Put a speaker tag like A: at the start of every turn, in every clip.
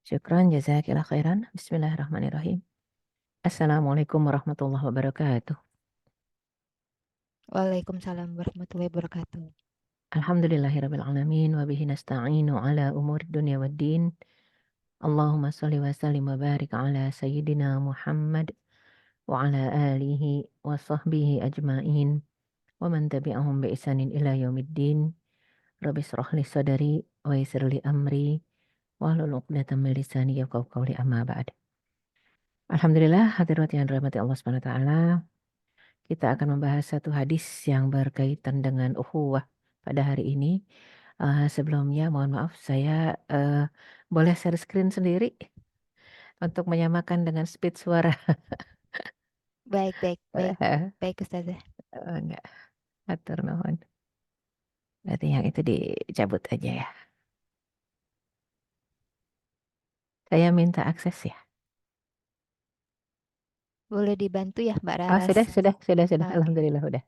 A: Syukran, jazakillah khairan. Bismillahirrahmanirrahim. Assalamualaikum warahmatullahi wabarakatuh.
B: Waalaikumsalam warahmatullahi wabarakatuh.
A: Alhamdulillahirabbil alamin wa bihi nasta'inu ala umur dunya waddin. Allahumma salli wa sallim wa barik ala sayyidina Muhammad wa ala alihi wa sahbihi ajmain wa man tabi'ahum bi ihsanin ila yaumiddin. Rabbi israh li sadri wa yassir li amri wa hlul 'uqdatam min lisani yafqahu qawli amma ba'd. Alhamdulillah, hadirat yang dirahmati Allah Subhanahu wa taala. Kita akan membahas satu hadis yang berkaitan dengan ukhuwah pada hari ini. Sebelumnya mohon maaf saya boleh share screen sendiri untuk menyamakan dengan speed suara.
B: Baik, baik, baik,
A: Eh,
B: baik Ustazah.
A: Enggak, atur nuhun. Berarti yang itu dicabut aja ya. Saya minta akses ya.
B: Boleh dibantu ya Mbak
A: Oh,
B: Raras?
A: sudah.
B: Oke.
A: Alhamdulillah udah.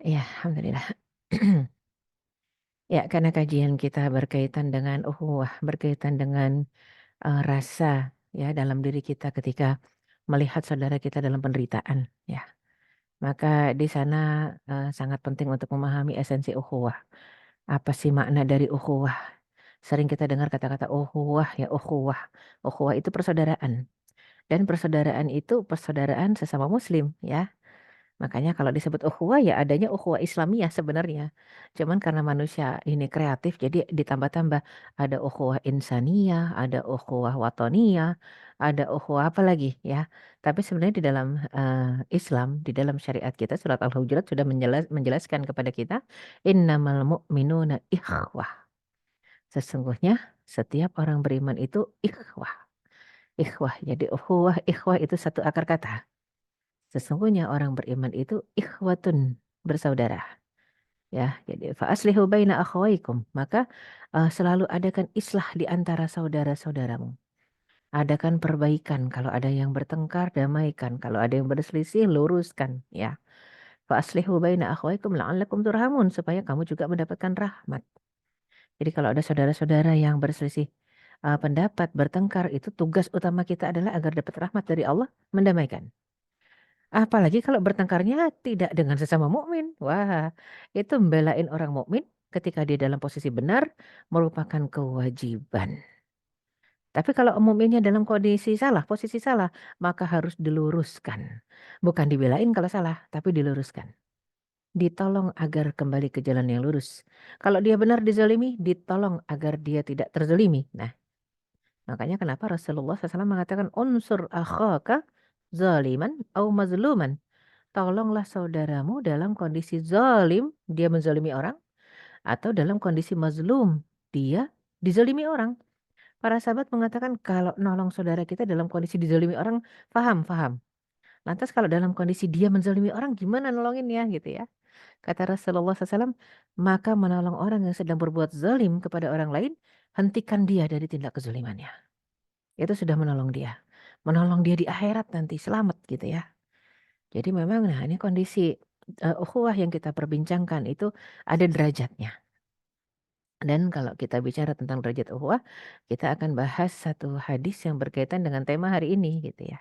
A: Ya, alhamdulillah. Ya, karena kajian kita berkaitan dengan ukhuwah, berkaitan dengan rasa ya dalam diri kita ketika melihat saudara kita dalam penderitaan ya. Maka di sana sangat penting untuk memahami esensi ukhuwah. Apa sih makna dari ukhuwah? Sering kita dengar kata-kata ukhuwah ya ukhuwah. Ukhuwah itu persaudaraan. Dan persaudaraan itu persaudaraan sesama muslim ya. Makanya kalau disebut ukhuwah ya adanya ukhuwah Islamiyah sebenarnya. Cuman karena manusia ini kreatif jadi ditambah-tambah ada ukhuwah insaniyah, ada ukhuwah watoniyah, ada ukhuwah apa lagi ya. Tapi sebenarnya di dalam Islam, di dalam syariat kita surat Al-Hujurat sudah menjelaskan kepada kita innamal mu'minuna ikhwah. Sesungguhnya setiap orang beriman itu ikhwah. Ikhwah. Jadi ukhuwah ikhwah itu satu akar kata. Sesungguhnya orang beriman itu ikhwatun, bersaudara. Ya, jadi fa aslihu baina akhawaikum. Maka selalu adakan islah di antara saudara-saudaramu. Adakan perbaikan kalau ada yang bertengkar, damaikan. Kalau ada yang berselisih, luruskan, ya. Fa aslihu baina akhawaikum la'allakum turhamun supaya kamu juga mendapatkan rahmat. Jadi kalau ada saudara-saudara yang berselisih pendapat, bertengkar, itu tugas utama kita adalah agar dapat rahmat dari Allah, mendamaikan. Apalagi kalau bertengkarnya tidak dengan sesama mukmin. Wah, itu membelain orang mukmin ketika dia dalam posisi benar merupakan kewajiban. Tapi kalau mukminnya dalam kondisi salah, posisi salah, maka harus diluruskan. Bukan dibelain kalau salah, tapi diluruskan. Ditolong agar kembali ke jalan yang lurus. Kalau dia benar dizalimi, ditolong agar dia tidak terzalimi. Nah, makanya kenapa Rasulullah SAW mengatakan unsur akhaka zaliman au mazluman. Tolonglah saudaramu dalam kondisi zalim, dia menzalimi orang, atau dalam kondisi mazlum, dia dizalimi orang. Para sahabat mengatakan kalau nolong saudara kita dalam kondisi dizalimi orang, paham, paham. Lantas kalau dalam kondisi dia menzalimi orang, gimana nolonginnya gitu ya. Kata Rasulullah SAW, maka menolong orang yang sedang berbuat zalim kepada orang lain, hentikan dia dari tindak kezulimannya. Itu sudah menolong dia. Menolong dia di akhirat nanti, selamat gitu ya. Jadi memang nah ini kondisi ukhuwah yang kita perbincangkan itu ada derajatnya. Dan kalau kita bicara tentang derajat ukhuwah, kita akan bahas satu hadis yang berkaitan dengan tema hari ini gitu ya.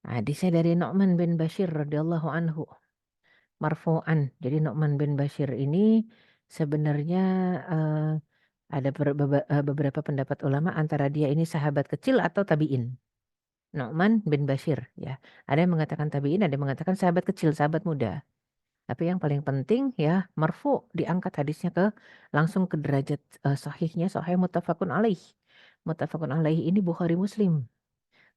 A: Hadisnya dari Nu'man bin Bashir radhiyallahu anhu marfu'an. Jadi Nu'man bin Bashir ini sebenarnya eh, ada beberapa pendapat ulama antara dia ini sahabat kecil atau tabi'in. Nu'man bin Bashir ya. Ada yang mengatakan tabi'in, ada yang mengatakan sahabat kecil, sahabat muda. Tapi yang paling penting ya marfu diangkat hadisnya ke langsung ke derajat sahihnya sahih muttafaqun alaih. Muttafaqun alaih ini Bukhari Muslim.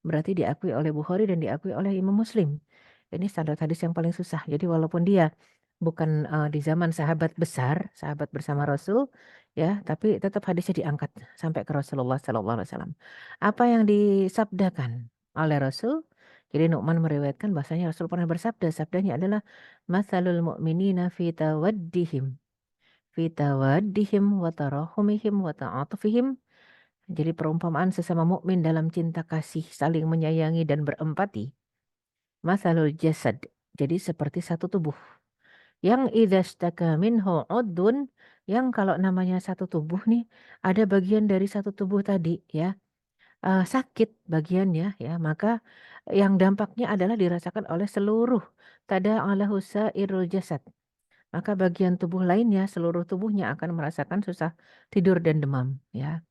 A: Berarti diakui oleh Bukhari dan diakui oleh Imam Muslim. Ini standar hadis yang paling susah. Jadi walaupun dia bukan di zaman sahabat besar, sahabat bersama Rasul, ya, tapi tetap hadisnya diangkat sampai ke Rasulullah Sallallahu Alaihi Wasallam. Apa yang disabdakan oleh Rasul? Jadi Nu'man meriwayatkan bahasanya Rasul pernah bersabda, sabdanya adalah Mathalul mu'minina fi tawaddihim wa tarahumihim wa ta'atufihim. Jadi perumpamaan sesama mukmin dalam cinta kasih, saling menyayangi dan berempati. Mathalul jasad. Jadi seperti satu tubuh. Yang idzastaka minhu udun, yang kalau namanya satu tubuh nih, ada bagian dari satu tubuh tadi ya, sakit bagiannya ya, maka yang dampaknya adalah dirasakan oleh seluruh tada'alahu sa'irul jasad. Maka bagian tubuh lainnya, seluruh tubuhnya akan merasakan susah tidur dan demam ya.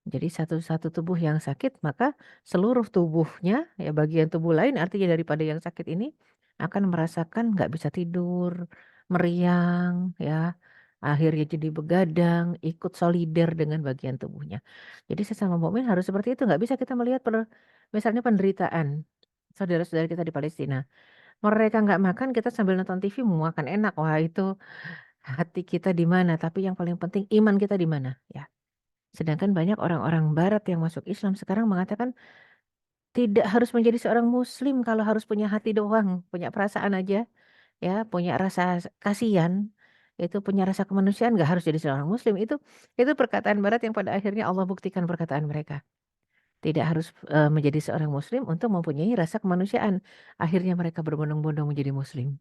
A: Jadi satu tubuh yang sakit, maka seluruh tubuhnya, ya bagian tubuh lain artinya daripada yang sakit ini, akan merasakan nggak bisa tidur, meriang, ya, akhirnya jadi begadang, ikut solider dengan bagian tubuhnya. Jadi sesama mukmin harus seperti itu, nggak bisa kita melihat misalnya penderitaan saudara-saudara kita di Palestina. Mereka nggak makan, kita sambil nonton TV makan enak. Wah itu hati kita di mana, tapi yang paling penting iman kita di mana, ya. Sedangkan banyak orang-orang barat yang masuk Islam sekarang mengatakan tidak harus menjadi seorang muslim kalau harus punya hati doang, punya perasaan aja, ya, punya rasa kasihan, itu punya rasa kemanusiaan nggak harus jadi seorang muslim. Itu perkataan barat yang pada akhirnya Allah buktikan perkataan mereka. Tidak harus menjadi seorang muslim untuk mempunyai rasa kemanusiaan. Akhirnya mereka berbondong-bondong menjadi muslim.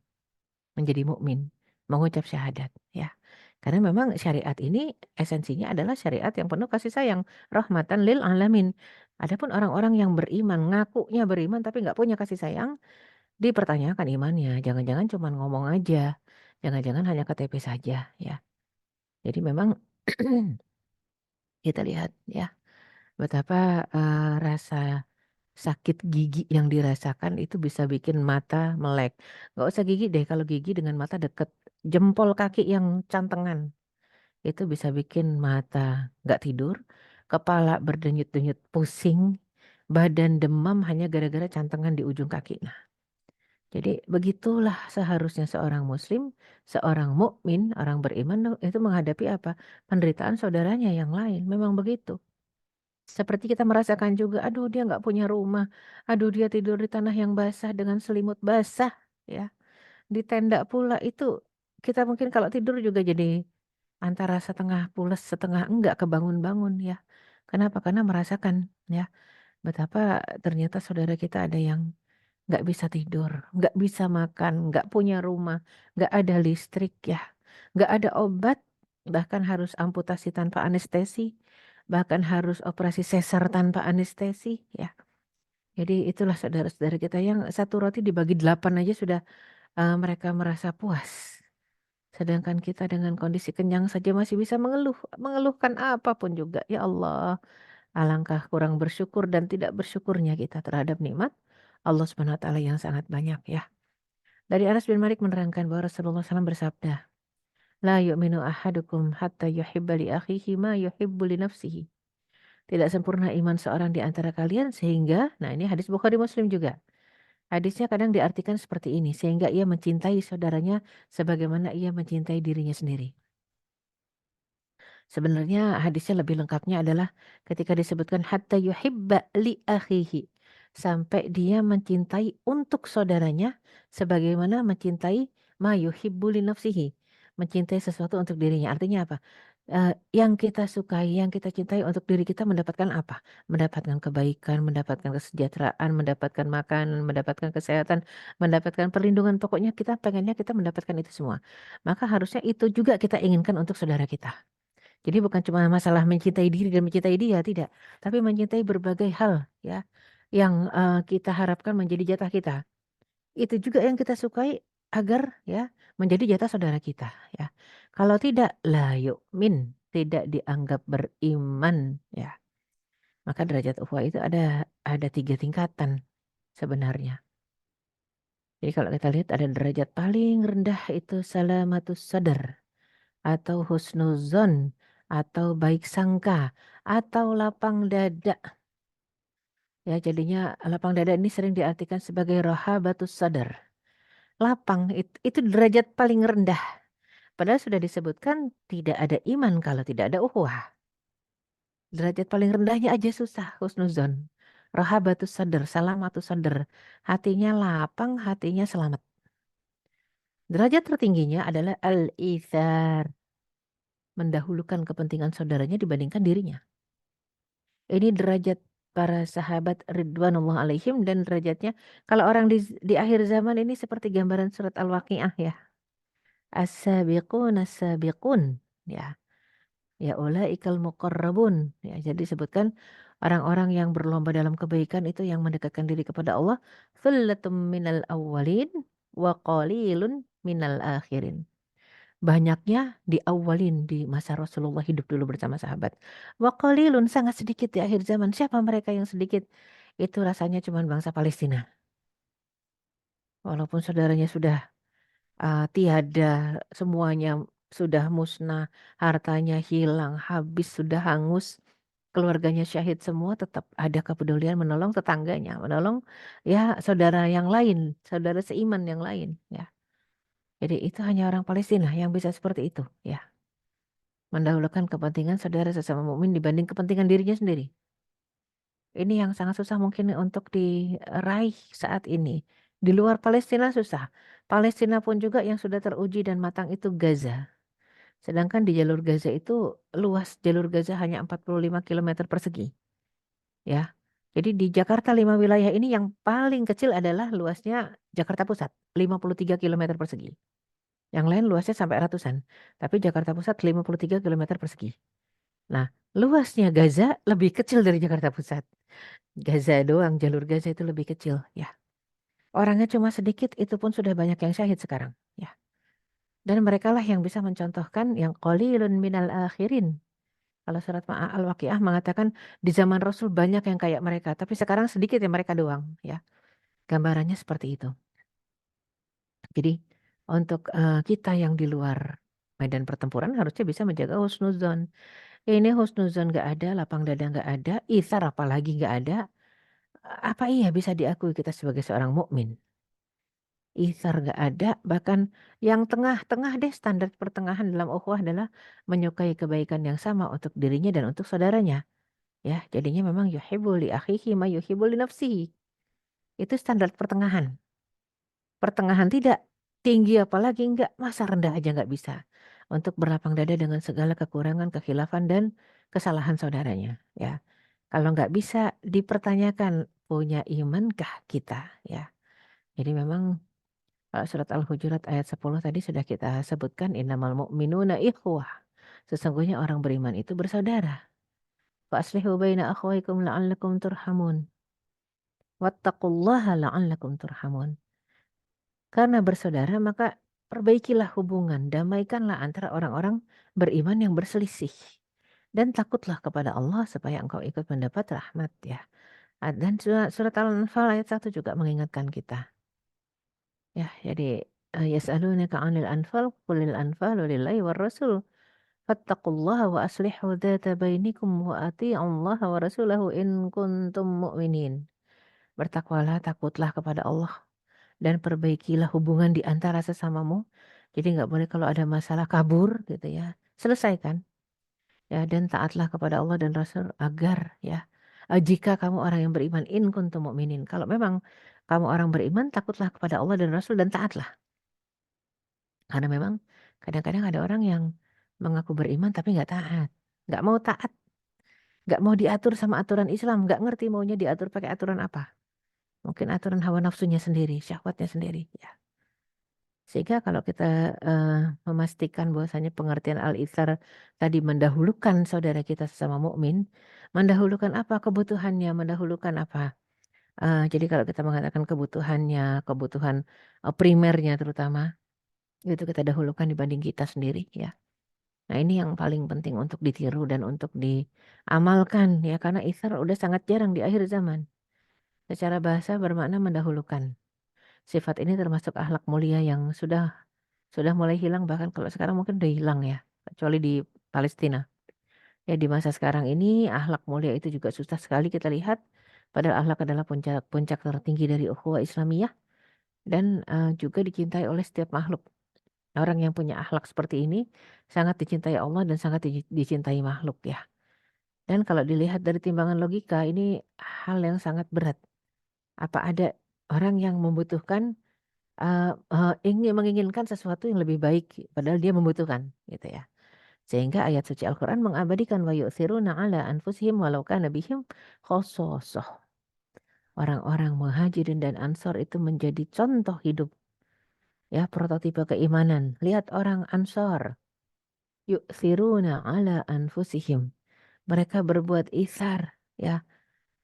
A: Menjadi mukmin, mengucap syahadat, ya. Karena memang syariat ini esensinya adalah syariat yang penuh kasih sayang, rahmatan lil alamin. Adapun orang-orang yang beriman, ngakunya beriman tapi nggak punya kasih sayang, dipertanyakan imannya. Jangan-jangan cuma ngomong aja, jangan-jangan hanya KTP saja, ya. Jadi memang kita lihat ya betapa rasa sakit gigi yang dirasakan itu bisa bikin mata melek. Nggak usah gigi deh, kalau gigi dengan mata deket. Jempol kaki yang cantengan, itu bisa bikin mata nggak tidur, kepala berdenyut-denyut pusing, badan demam hanya gara-gara cantengan di ujung kaki. Nah, jadi begitulah seharusnya seorang muslim, seorang mukmin, orang beriman itu menghadapi apa? Penderitaan saudaranya yang lain. Memang begitu. Seperti kita merasakan juga, aduh dia nggak punya rumah, aduh dia tidur di tanah yang basah dengan selimut basah, ya. Di tenda pula itu kita mungkin kalau tidur juga jadi antara setengah pules, setengah enggak kebangun-bangun ya. Kenapa? Karena merasakan ya betapa ternyata saudara kita ada yang nggak bisa tidur, nggak bisa makan, nggak punya rumah, nggak ada listrik ya, nggak ada obat, bahkan harus amputasi tanpa anestesi, bahkan harus operasi sesar tanpa anestesi ya. Jadi itulah saudara-saudara kita yang satu roti dibagi 8 aja sudah mereka merasa puas. Sedangkan kita dengan kondisi kenyang saja masih bisa mengeluhkan apapun juga. Ya Allah, alangkah kurang bersyukur dan tidak bersyukurnya kita terhadap nikmat Allah Subhanahu wa taala yang sangat banyak ya. Dari Anas bin Malik menerangkan bahwa Rasulullah SAW bersabda, "La yu'minu ahadukum hatta yuhibba li akhihi ma yuhibbu li nafsihi." Tidak sempurna iman seorang di antara kalian sehingga, nah ini hadis Bukhari Muslim juga. Hadisnya kadang diartikan seperti ini, sehingga ia mencintai saudaranya sebagaimana ia mencintai dirinya sendiri. Sebenarnya hadisnya lebih lengkapnya adalah ketika disebutkan hatta yuhibba li akhihi. Sampai dia mencintai untuk saudaranya sebagaimana mencintai ma yuhibbu li nafsihi. Mencintai sesuatu untuk dirinya. Artinya apa? Yang kita sukai, yang kita cintai untuk diri kita mendapatkan apa? Mendapatkan kebaikan, mendapatkan kesejahteraan, mendapatkan makanan, mendapatkan kesehatan, mendapatkan perlindungan. Pokoknya kita pengennya kita mendapatkan itu semua. Maka harusnya itu juga kita inginkan untuk saudara kita. Jadi bukan cuma masalah mencintai diri dan mencintai dia, tidak. Tapi mencintai berbagai hal ya yang kita harapkan menjadi jatah kita. Itu juga yang kita sukai agar ya menjadi jatah saudara kita ya. Kalau tidak la yu'min, tidak dianggap beriman ya. Maka derajat ukhuwah itu ada 3 tingkatan sebenarnya. Jadi kalau kita lihat ada derajat paling rendah itu salamatus sadar atau husnuzon atau baik sangka atau lapang dada. Ya, jadinya lapang dada ini sering diartikan sebagai rohabatus sadar. Lapang itu derajat paling rendah. Padahal sudah disebutkan tidak ada iman kalau tidak ada ukhuwah. Derajat paling rendahnya aja susah husnuzon. Rohabatus sadar, salamatus sadar. Hatinya lapang, hatinya selamat. Derajat tertingginya adalah al-ithar. Mendahulukan kepentingan saudaranya dibandingkan dirinya. Ini derajat para sahabat Ridwanullah alaihim dan derajatnya kalau orang di akhir zaman ini seperti gambaran surat Al-Waqiah ya. as-sabiqun as-sabiqun ya. Ya ulaikal muqarrabun ya. Jadi disebutkan orang-orang yang berlomba dalam kebaikan itu yang mendekatkan diri kepada Allah. Thullatum minal awwalin wa qalilun minal akhirin. Banyaknya di awalin di masa Rasulullah hidup dulu bersama sahabat. Wa qalilun sangat sedikit di akhir zaman. Siapa mereka yang sedikit? Itu rasanya cuma bangsa Palestina. Walaupun saudaranya sudah tiada, semuanya sudah musnah, hartanya hilang, habis, sudah hangus, keluarganya syahid semua, tetap ada kepedulian menolong tetangganya, menolong ya saudara yang lain, saudara seiman yang lain ya. Jadi itu hanya orang Palestina yang bisa seperti itu ya, mendahulukan kepentingan saudara sesama mukmin dibanding kepentingan dirinya sendiri. Ini yang sangat susah mungkin untuk diraih saat ini. Di luar Palestina susah. Palestina pun juga yang sudah teruji dan matang itu Gaza. Sedangkan di jalur Gaza itu luas jalur Gaza hanya 45 kilometer persegi. Ya. Jadi di Jakarta 5 wilayah ini yang paling kecil adalah luasnya Jakarta Pusat, 53 kilometer persegi. Yang lain luasnya sampai ratusan. Tapi Jakarta Pusat 53 kilometer persegi. Nah, luasnya Gaza lebih kecil dari Jakarta Pusat. Gaza doang, jalur Gaza itu lebih kecil. Ya. Orangnya cuma sedikit, itu pun sudah banyak yang syahid sekarang. Ya. Dan merekalah yang bisa mencontohkan yang qalilun minal akhirin. Kalau surat Al-Waqiah mengatakan di zaman Rasul banyak yang kayak mereka, tapi sekarang sedikit yang mereka doang, ya. Gambarannya seperti itu. Jadi untuk kita yang di luar medan pertempuran harusnya bisa menjaga husnuzon. Ini husnuzon nggak ada, lapang dada nggak ada, ithar apalagi nggak ada. Apa iya bisa diakui kita sebagai seorang mukmin? Ithar nggak ada, bahkan yang tengah-tengah deh standar pertengahan dalam ukhuwah adalah menyukai kebaikan yang sama untuk dirinya dan untuk saudaranya. Ya, jadinya memang yuhibbu li akhihi ma yuhibbu li nafsihi. Itu standar pertengahan. Pertengahan tidak, tinggi apalagi enggak, masa rendah aja nggak bisa. Untuk berlapang dada dengan segala kekurangan, kekhilafan dan kesalahan saudaranya. Ya, kalau nggak bisa dipertanyakan punya imankah kita? Ya, jadi memang surat Al-Hujurat ayat 10 tadi sudah kita sebutkan innamal mu'minuna ikhwah. Sesungguhnya orang beriman itu bersaudara. Fa aslihu baina akhwaikum la'allakum turhamun. Wattaqullaha la'allakum turhamun. Karena bersaudara maka perbaikilah hubungan, damaikanlah antara orang-orang beriman yang berselisih. Dan takutlah kepada Allah supaya engkau ikut mendapat rahmat ya. Dan surat Al-Anfal ayat 1 juga mengingatkan kita. Ya, jadi yas'alunaka 'anil anfal qulil anfalu lillahi war rasul. Fattaqullaha wa aslihu dzata bainikum wa athi'ullaha wa rasulahu in kuntum mu'minin. Bertakwalah, takutlah kepada Allah dan perbaikilah hubungan di antara sesamamu. Jadi nggak boleh kalau ada masalah kabur gitu ya. Selesaikan ya dan taatlah kepada Allah dan Rasul agar ya jika kamu orang yang beriman in kuntum mukminin. Kalau memang kamu orang beriman takutlah kepada Allah dan Rasul dan taatlah. Karena memang kadang-kadang ada orang yang mengaku beriman tapi nggak taat. Nggak mau taat, nggak mau diatur sama aturan Islam, nggak ngerti maunya diatur pakai aturan apa. Mungkin aturan hawa nafsunya sendiri, syahwatnya sendiri. Ya. Sehingga kalau kita memastikan bahwasanya pengertian al-ithar tadi mendahulukan saudara kita sesama mukmin, mendahulukan apa kebutuhannya, mendahulukan apa. Jadi kalau kita mengatakan kebutuhannya, kebutuhan primernya terutama, itu kita dahulukan dibanding kita sendiri ya. Nah ini yang paling penting untuk ditiru dan untuk diamalkan ya, karena ithar udah sangat jarang di akhir zaman. Secara bahasa bermakna mendahulukan. Sifat ini termasuk akhlak mulia yang sudah mulai hilang, bahkan kalau sekarang mungkin udah hilang ya, kecuali di Palestina. Ya di masa sekarang ini akhlak mulia itu juga susah sekali kita lihat. Padahal akhlak adalah puncak tertinggi dari ukhuwah Islamiyah dan juga dicintai oleh setiap makhluk. Orang yang punya akhlak seperti ini sangat dicintai Allah dan sangat dicintai makhluk ya. Dan kalau dilihat dari timbangan logika ini hal yang sangat berat. Apa ada orang yang membutuhkan ingin menginginkan sesuatu yang lebih baik padahal dia membutuhkan gitu ya. Sehingga ayat suci Al-Quran mengabadikan wa yu'thiruna ala anfusihim walau kana bihim khososoh. Orang-orang muhajirin dan ansor itu menjadi contoh hidup ya prototipe keimanan. Lihat orang Ansor, yu'thiruna ala anfusihim. Mereka berbuat isar, ya.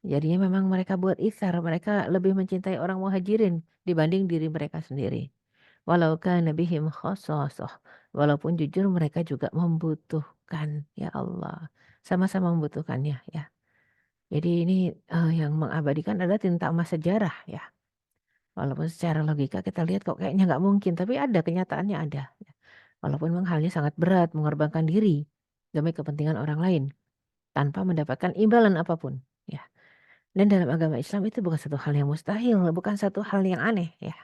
A: Jadinya memang mereka buat isar, mereka lebih mencintai orang Muhajirin dibanding diri mereka sendiri. Walau kana bihim khasasah, walaupun jujur mereka juga membutuhkan, ya Allah. Sama-sama membutuhkannya, ya. Jadi ini, yang mengabadikan adalah tinta emas sejarah, ya. Walaupun secara logika kita lihat kok kayaknya nggak mungkin, tapi ada, kenyataannya ada, ya. Walaupun memang halnya sangat berat, mengorbankan diri demi kepentingan orang lain, tanpa mendapatkan imbalan apapun, ya. Dan dalam agama Islam itu bukan satu hal yang mustahil, bukan satu hal yang aneh, ya.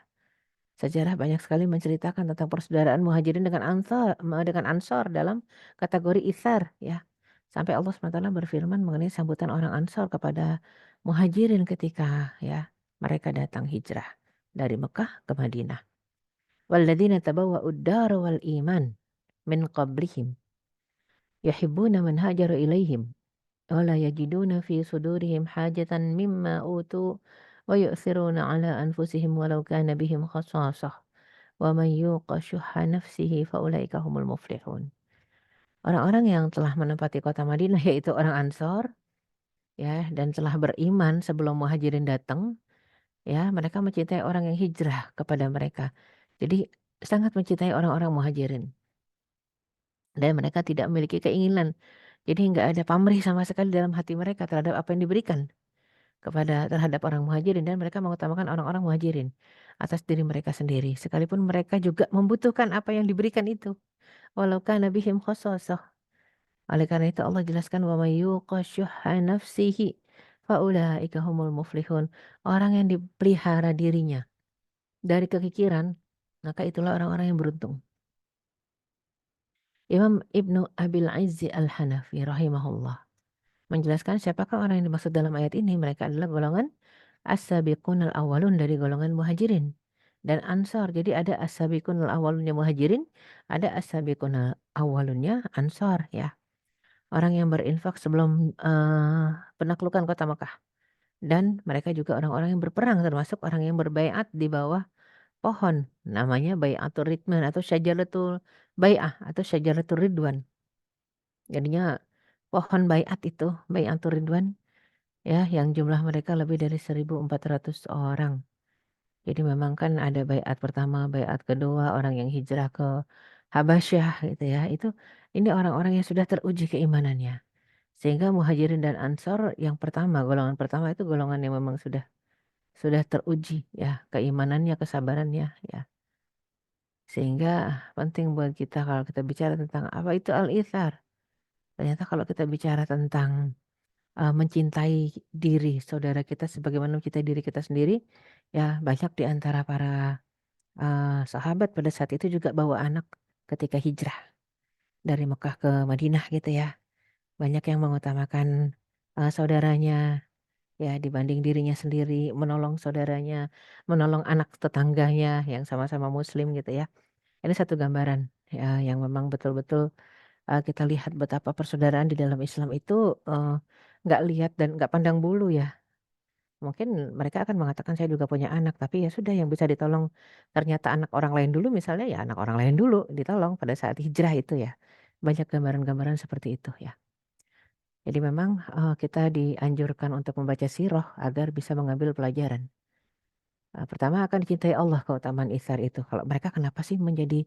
A: Sejarah banyak sekali menceritakan tentang persaudaraan Muhajirin dengan Ansor dalam kategori itsar, ya. Sampai Allah SWT berfirman mengenai sambutan orang Ansor kepada Muhajirin ketika, ya, mereka datang hijrah dari Mekah ke Madinah. Walladzina tabawwa'ud dara wal iman min qablihim yuhibbuna man hajara ilaihim wa la yajiduna fi sudurihim hajatan mimma utu wa yu'thiruna ala anfusihim walau kana bihim khasasah wa man yuqa syuhha nafsihi faulaika humul muflihun. Orang-orang yang telah menempati kota Madinah yaitu orang Ansor, ya, dan telah beriman sebelum Muhajirin datang, ya, mereka mencintai orang yang hijrah kepada mereka. Jadi sangat mencintai orang-orang Muhajirin dan mereka tidak memiliki keinginan. Jadi nggak ada pamrih sama sekali dalam hati mereka terhadap apa yang diberikan terhadap orang Muhajirin, dan mereka mengutamakan orang-orang Muhajirin atas diri mereka sendiri. Sekalipun mereka juga membutuhkan apa yang diberikan itu. Walau kana bihim khasasah. Oleh karena itu Allah jelaskan wa may yuqa syuhha nafsihi faulaika humul muflihun. Orang yang dipelihara dirinya dari kekikiran, maka itulah orang-orang yang beruntung. Imam Ibnu Abil Izzi Al-Hanafi rahimahullah menjelaskan siapakah orang yang dimaksud dalam ayat ini. Mereka adalah golongan as-sabiqunal awwalun dari golongan Muhajirin dan Ansor. Jadi ada as-sabiqunal awwalunnya Muhajirin, ada as-sabiqunal awwalunnya Ansor, ya. Orang yang berinfak sebelum, penaklukan kota Makkah, dan mereka juga orang-orang yang berperang, termasuk orang yang berbaiat di bawah pohon, namanya Bai'atur Ridwan atau Syajaratul Bai'ah atau Syajaratul Ridwan. Jadinya pohon baiat itu, Bai'atur Ridwan, ya, yang jumlah mereka lebih dari 1.400 orang. Jadi memang kan ada baiat pertama, baiat kedua, orang yang hijrah ke Habasyah gitu ya. Ini orang-orang yang sudah teruji keimanannya. Sehingga Muhajirin dan Ansor yang pertama, golongan pertama itu golongan yang memang sudah teruji, ya, keimanannya, kesabarannya, ya. Sehingga penting buat kita kalau kita bicara tentang apa itu al-ithar. Ternyata kalau kita bicara tentang mencintai diri saudara kita sebagaimana mencintai diri kita sendiri, ya banyak di antara para sahabat pada saat itu juga bawa anak ketika hijrah dari Mekah ke Madinah gitu ya. Banyak yang mengutamakan saudaranya, ya, dibanding dirinya sendiri, menolong saudaranya, menolong anak tetangganya yang sama-sama muslim gitu ya. Ini satu gambaran, ya, yang memang betul-betul kita lihat betapa persaudaraan di dalam Islam itu nggak lihat dan nggak pandang bulu, ya. Mungkin mereka akan mengatakan saya juga punya anak, tapi ya sudah yang bisa ditolong ternyata anak orang lain dulu misalnya, ya anak orang lain dulu ditolong pada saat hijrah itu, ya. Banyak gambaran-gambaran seperti itu, ya. Jadi memang kita dianjurkan untuk membaca sirah agar bisa mengambil pelajaran. Pertama akan dicintai Allah keutamaan itsar itu. Kalau mereka kenapa sih menjadi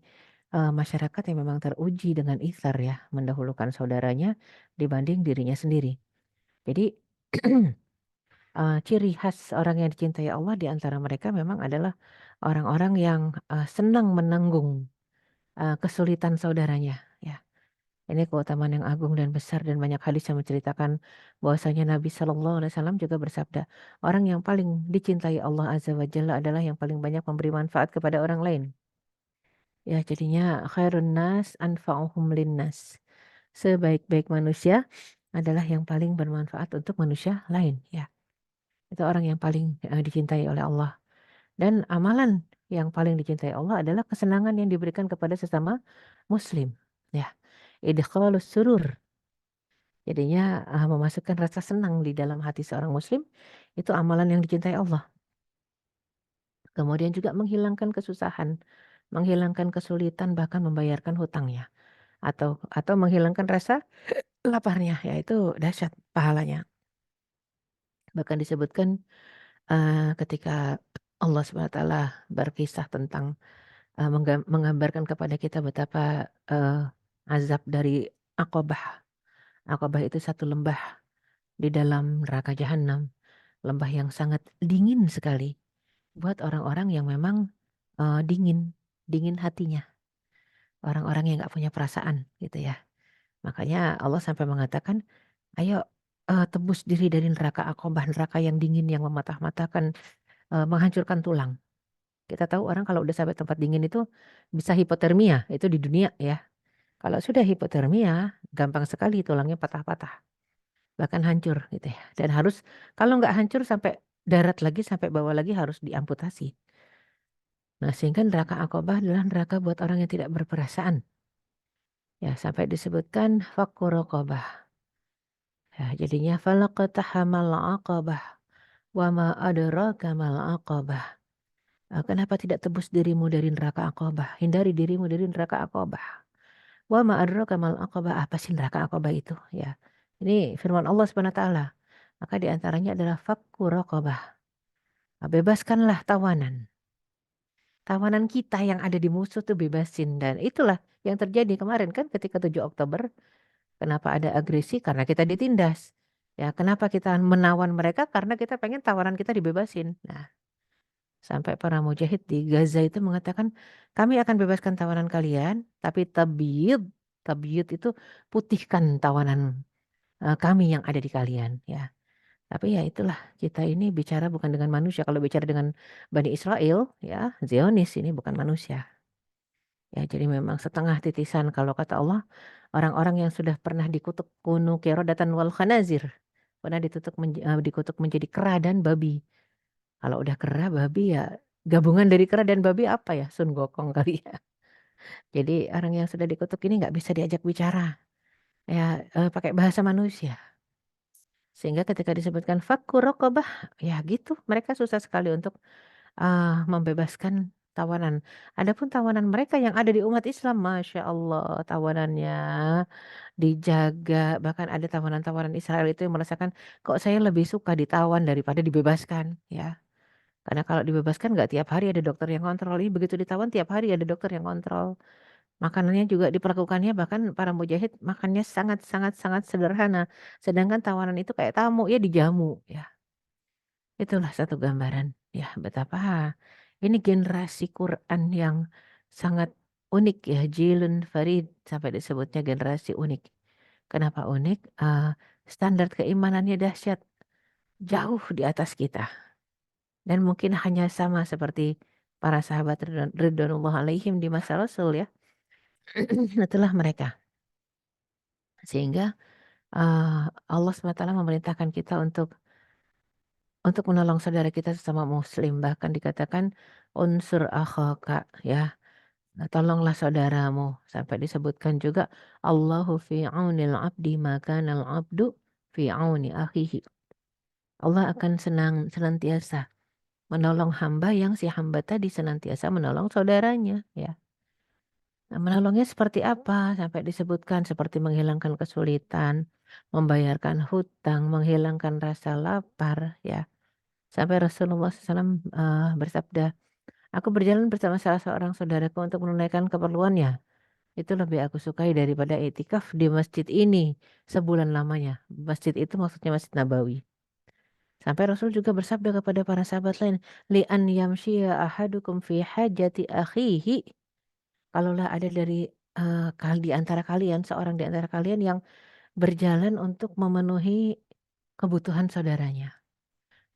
A: masyarakat yang memang teruji dengan itsar, ya, mendahulukan saudaranya dibanding dirinya sendiri. Jadi ciri khas orang yang dicintai Allah di antara mereka memang adalah orang-orang yang, senang menanggung, kesulitan saudaranya, ya. Ini keutamaan yang agung dan besar dan banyak hadis yang menceritakan bahwasanya Nabi SAW juga bersabda, "Orang yang paling dicintai Allah Azza wa Jalla adalah yang paling banyak memberi manfaat kepada orang lain." Ya, jadinya khairun nas anfa'uhum linnas. Sebaik-baik manusia adalah yang paling bermanfaat untuk manusia lain, ya. Itu orang yang paling, dicintai oleh Allah. Dan amalan yang paling dicintai Allah adalah kesenangan yang diberikan kepada sesama muslim, ya. Idkhalus surur. Jadinya, memasukkan rasa senang di dalam hati seorang muslim, itu amalan yang dicintai Allah. Kemudian juga menghilangkan kesusahan, menghilangkan kesulitan bahkan membayarkan hutangnya atau menghilangkan rasa laparnya, ya itu dahsyat pahalanya. Bahkan disebutkan ketika Allah Subhanahu wa taala berkisah tentang menggambarkan kepada kita betapa azab dari Aqabah. Aqabah itu satu lembah di dalam neraka jahanam, lembah yang sangat dingin sekali buat orang-orang yang memang dingin, dingin hatinya, orang-orang yang nggak punya perasaan gitu ya. Makanya Allah sampai mengatakan, ayo tebus diri dari neraka Aqabah, neraka yang dingin yang mematah-matahkan, menghancurkan tulang. Kita tahu orang kalau udah sampai tempat dingin itu bisa hipotermia, itu di dunia ya. Kalau sudah hipotermia, gampang sekali tulangnya patah-patah, bahkan hancur gitu ya. Dan harus kalau nggak hancur sampai darat lagi, sampai bawah lagi harus diamputasi. Nah, sehingga neraka Aqabah adalah neraka buat orang yang tidak berperasaan. Ya, sampai disebutkan fakku raqabah. Ya, jadinya falaqtahamal aqabah wa ma adraka mal aqabah. Kenapa tidak tebus dirimu dari neraka Aqabah? Hindari dirimu dari neraka Aqabah. Wa ma adraka mal aqabah, apa sih neraka Aqabah itu? Ya. Ini firman Allah Subhanahu wa taala. Maka di antaranya adalah fakku raqabah. Bebaskanlah tawanan. Tawanan kita yang ada di musuh tuh bebasin, dan itulah yang terjadi kemarin kan ketika 7 Oktober. Kenapa ada agresi? Karena kita ditindas. Ya, kenapa kita menawan mereka? Karena kita pengen tawanan kita dibebasin. Nah, sampai para mujahid di Gaza itu mengatakan, kami akan bebaskan tawanan kalian, tapi tabyid itu putihkan tawanan kami yang ada di kalian. Ya, tapi ya itulah kita ini bicara bukan dengan manusia. Kalau bicara dengan Bani Israel, ya Zionis ini bukan manusia. Ya, jadi memang setengah titisan kalau kata Allah, orang-orang yang sudah pernah dikutuk kunu kirodatan wal khanazir, pernah dikutuk menjadi kera dan babi. Kalau udah kera babi ya gabungan dari kera dan babi apa ya? Sun Gokong kali ya. Jadi orang yang sudah dikutuk ini nggak bisa diajak bicara. Ya pakai bahasa manusia. Sehingga ketika disebutkan fakku raqabah, ya gitu. Mereka susah sekali untuk membebaskan tawanan. Adapun tawanan mereka yang ada di umat Islam, Masya Allah, tawanannya dijaga. Bahkan ada tawanan-tawanan Israel itu yang merasakan, kok saya lebih suka ditawan daripada dibebaskan. Ya, karena kalau dibebaskan nggak tiap hari ada dokter yang kontrol. Ini begitu ditawan tiap hari ada dokter yang kontrol. Makanannya juga diperlakukannya, bahkan para mujahid makannya sangat sangat sangat sederhana. Sedangkan tawanan itu kayak tamu ya, dijamu ya. Itulah satu gambaran ya betapa ini generasi Quran yang sangat unik ya, Jilun Farid sampai disebutnya generasi unik. Kenapa unik? Standar keimanannya dahsyat, jauh di atas kita. Dan mungkin hanya sama seperti para sahabat Ridwanullah alaihim di masa Rasul ya. Itulah mereka. Sehingga Allah SWT memerintahkan kita untuk menolong saudara kita sesama muslim. Bahkan dikatakan unsur akhaka ya. Nah, tolonglah saudaramu. Sampai disebutkan juga Allahu fi aunil abdi maka al abdu fi auni akhihi. Allah akan senantiasa menolong hamba yang si hamba tadi senantiasa menolong saudaranya ya. Nah, menolongnya seperti apa? Sampai disebutkan seperti menghilangkan kesulitan, membayarkan hutang, menghilangkan rasa lapar ya. Sampai Rasulullah SAW bersabda, aku berjalan bersama salah seorang saudaraku untuk menunaikan keperluannya. Itu lebih aku sukai daripada itikaf di masjid ini sebulan lamanya. Masjid itu maksudnya Masjid Nabawi. Sampai Rasul juga bersabda kepada para sahabat lain, li an yamshiya ahadukum fi hajati akhihi. Kalaulah ada dari di antara kalian, seorang di antara kalian yang berjalan untuk memenuhi kebutuhan saudaranya.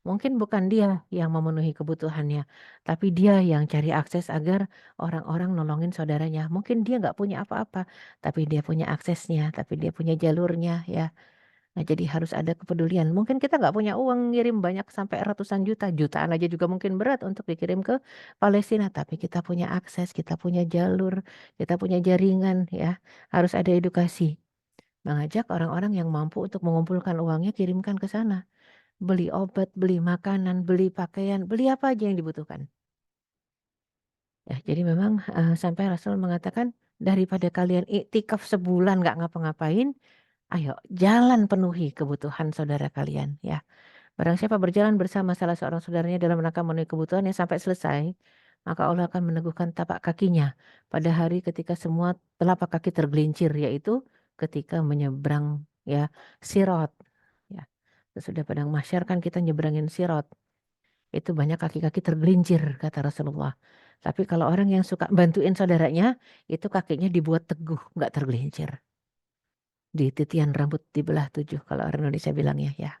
A: Mungkin bukan dia yang memenuhi kebutuhannya, tapi dia yang cari akses agar orang-orang nolongin saudaranya. Mungkin dia nggak punya apa-apa, tapi dia punya aksesnya, tapi dia punya jalurnya ya. Nah, jadi harus ada kepedulian. Mungkin kita nggak punya uang ngirim banyak sampai ratusan juta, jutaan aja juga mungkin berat untuk dikirim ke Palestina. Tapi kita punya akses, kita punya jalur, kita punya jaringan ya. Harus ada edukasi. Mengajak orang-orang yang mampu untuk mengumpulkan uangnya kirimkan ke sana. Beli obat, beli makanan, beli pakaian, beli apa aja yang dibutuhkan. Ya, jadi memang, sampai Rasul mengatakan, "Daripada kalian iktikaf sebulan nggak ngapa-ngapain, ayo jalan penuhi kebutuhan saudara kalian," ya. Barang siapa berjalan bersama salah seorang saudaranya dalam rangka memenuhi kebutuhannya sampai selesai, maka Allah akan meneguhkan tapak kakinya pada hari ketika semua telapak kaki tergelincir, yaitu ketika menyeberang, ya, sirat, ya. Sesudah padang mahsyar kan kita nyebrangin sirat. Itu banyak kaki-kaki tergelincir kata Rasulullah. Tapi kalau orang yang suka bantuin saudaranya, itu kakinya dibuat teguh, nggak tergelincir. Di titian rambut dibelah 7 kalau orang Indonesia bilangnya ya.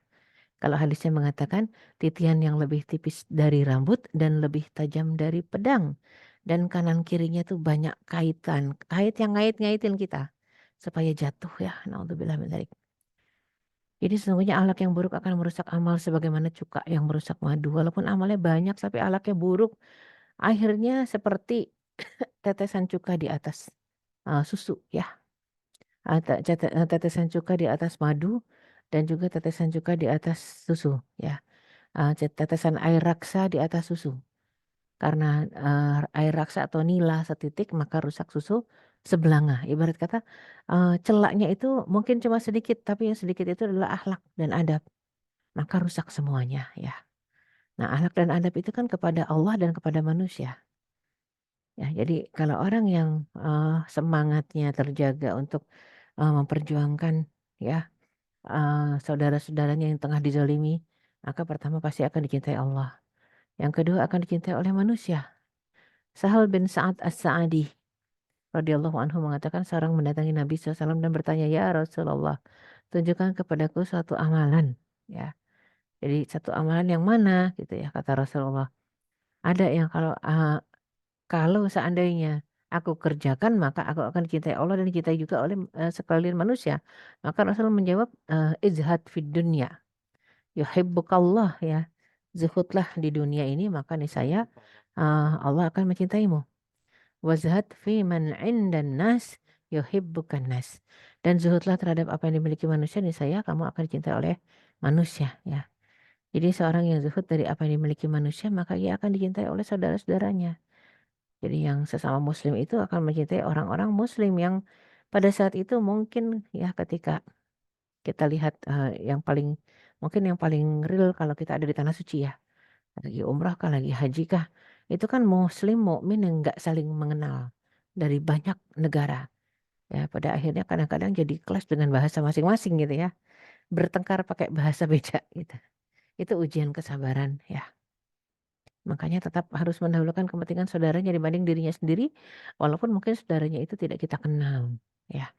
A: Kalau hadisnya mengatakan titian yang lebih tipis dari rambut dan lebih tajam dari pedang. Dan kanan kirinya tuh banyak kaitan. Kait yang ngait-ngaitin kita. Supaya jatuh ya. Naudzubillah min dzalik. Jadi sesungguhnya ahlak yang buruk akan merusak amal sebagaimana cuka yang merusak madu. Walaupun amalnya banyak tapi ahlaknya buruk. Akhirnya seperti tetesan cuka di atas, susu ya, tetesan cuka di atas madu dan juga tetesan cuka di atas susu ya, tetesan air raksa di atas susu. Karena, air raksa atau nila setitik maka rusak susu sebelanga. Ibarat kata, celaknya itu mungkin cuma sedikit, tapi yang sedikit itu adalah akhlak dan adab, maka rusak semuanya ya. Nah, akhlak dan adab itu kan kepada Allah dan kepada manusia. Ya, jadi kalau orang yang, semangatnya terjaga untuk, memperjuangkan ya, saudara-saudaranya yang tengah dizalimi, maka pertama pasti akan dicintai Allah. Yang kedua akan dicintai oleh manusia. Sahal bin Sa'ad As-Sa'adi radhiyallahu anhu mengatakan seorang mendatangi Nabi SAW dan bertanya, "Ya Rasulullah, tunjukkan kepadaku suatu amalan." Ya, jadi satu amalan yang mana gitu ya, kata Rasulullah. Ada yang kalau seandainya aku kerjakan maka aku akan dicintai Allah dan dicintai juga oleh, sekalian manusia. Maka Rasul menjawab, "Izhad fid dunya, yuhibbukallah," ya. Zuhudlah di dunia ini maka niscaya, Allah akan mencintaimu. Wazhad fi man 'indan nas, yuhibbukan nas. Dan zuhudlah terhadap apa yang dimiliki manusia niscaya kamu akan dicintai oleh manusia, ya. Jadi seorang yang zuhud dari apa yang dimiliki manusia maka ia akan dicintai oleh saudara-saudaranya. Jadi yang sesama muslim itu akan mencintai orang-orang muslim yang pada saat itu mungkin ya ketika kita lihat, yang paling mungkin yang paling real kalau kita ada di tanah suci ya, lagi umrah kah, lagi haji kah, itu kan muslim mukmin yang nggak saling mengenal dari banyak negara. Ya pada akhirnya kadang-kadang jadi clash dengan bahasa masing-masing gitu ya, bertengkar pakai bahasa beda gitu. Itu ujian kesabaran ya. Makanya tetap harus mendahulukan kepentingan saudaranya dibanding dirinya sendiri, walaupun mungkin saudaranya itu tidak kita kenal, ya.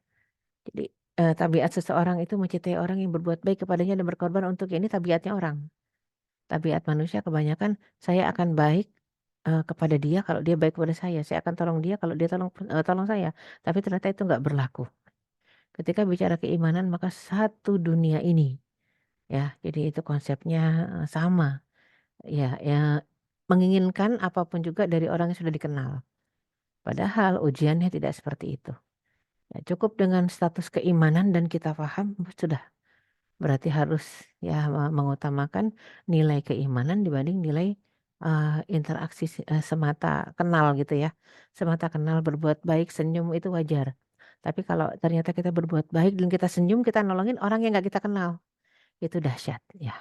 A: Jadi, tabiat seseorang itu mencintai orang yang berbuat baik kepadanya dan berkorban untuk ini tabiatnya orang. Tabiat manusia kebanyakan saya akan baik, kepada dia kalau dia baik kepada saya akan tolong dia kalau dia tolong saya. Tapi ternyata itu nggak berlaku. Ketika bicara keimanan maka satu dunia ini, ya. Jadi itu konsepnya, sama. Ya ya, menginginkan apapun juga dari orang yang sudah dikenal. Padahal ujiannya tidak seperti itu. Ya, cukup dengan status keimanan dan kita paham sudah. Berarti harus ya mengutamakan nilai keimanan dibanding nilai, interaksi semata kenal gitu ya. Semata kenal berbuat baik, senyum itu wajar. Tapi kalau ternyata kita berbuat baik dan kita senyum, kita nolongin orang yang nggak kita kenal, itu dahsyat ya.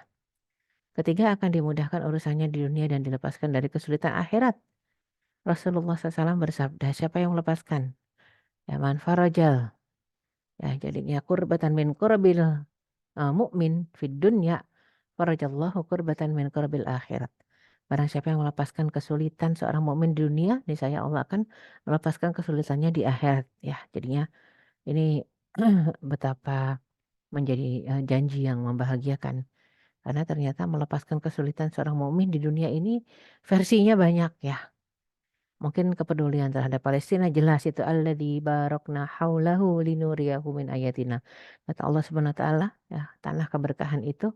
A: Ketiga akan dimudahkan urusannya di dunia dan dilepaskan dari kesulitan akhirat. Rasulullah SAW bersabda, siapa yang melepaskan? Ya man farajal. Ya jadinya kurbatan min kurbil mu'min fid dunya. Farajallahu kurbatan min kurbil akhirat. Barang siapa yang melepaskan kesulitan seorang mukmin di dunia, niscaya Allah akan melepaskan kesulitannya di akhirat. Ya jadinya ini betapa menjadi janji yang membahagiakan. Karena ternyata melepaskan kesulitan seorang mukmin di dunia ini versinya banyak ya. Mungkin kepedulian terhadap Palestina jelas itu alladzi barakna haulahu linuriyahu min ayatina. Kata Allah Subhanahu wa taala, ya, tanah keberkahan itu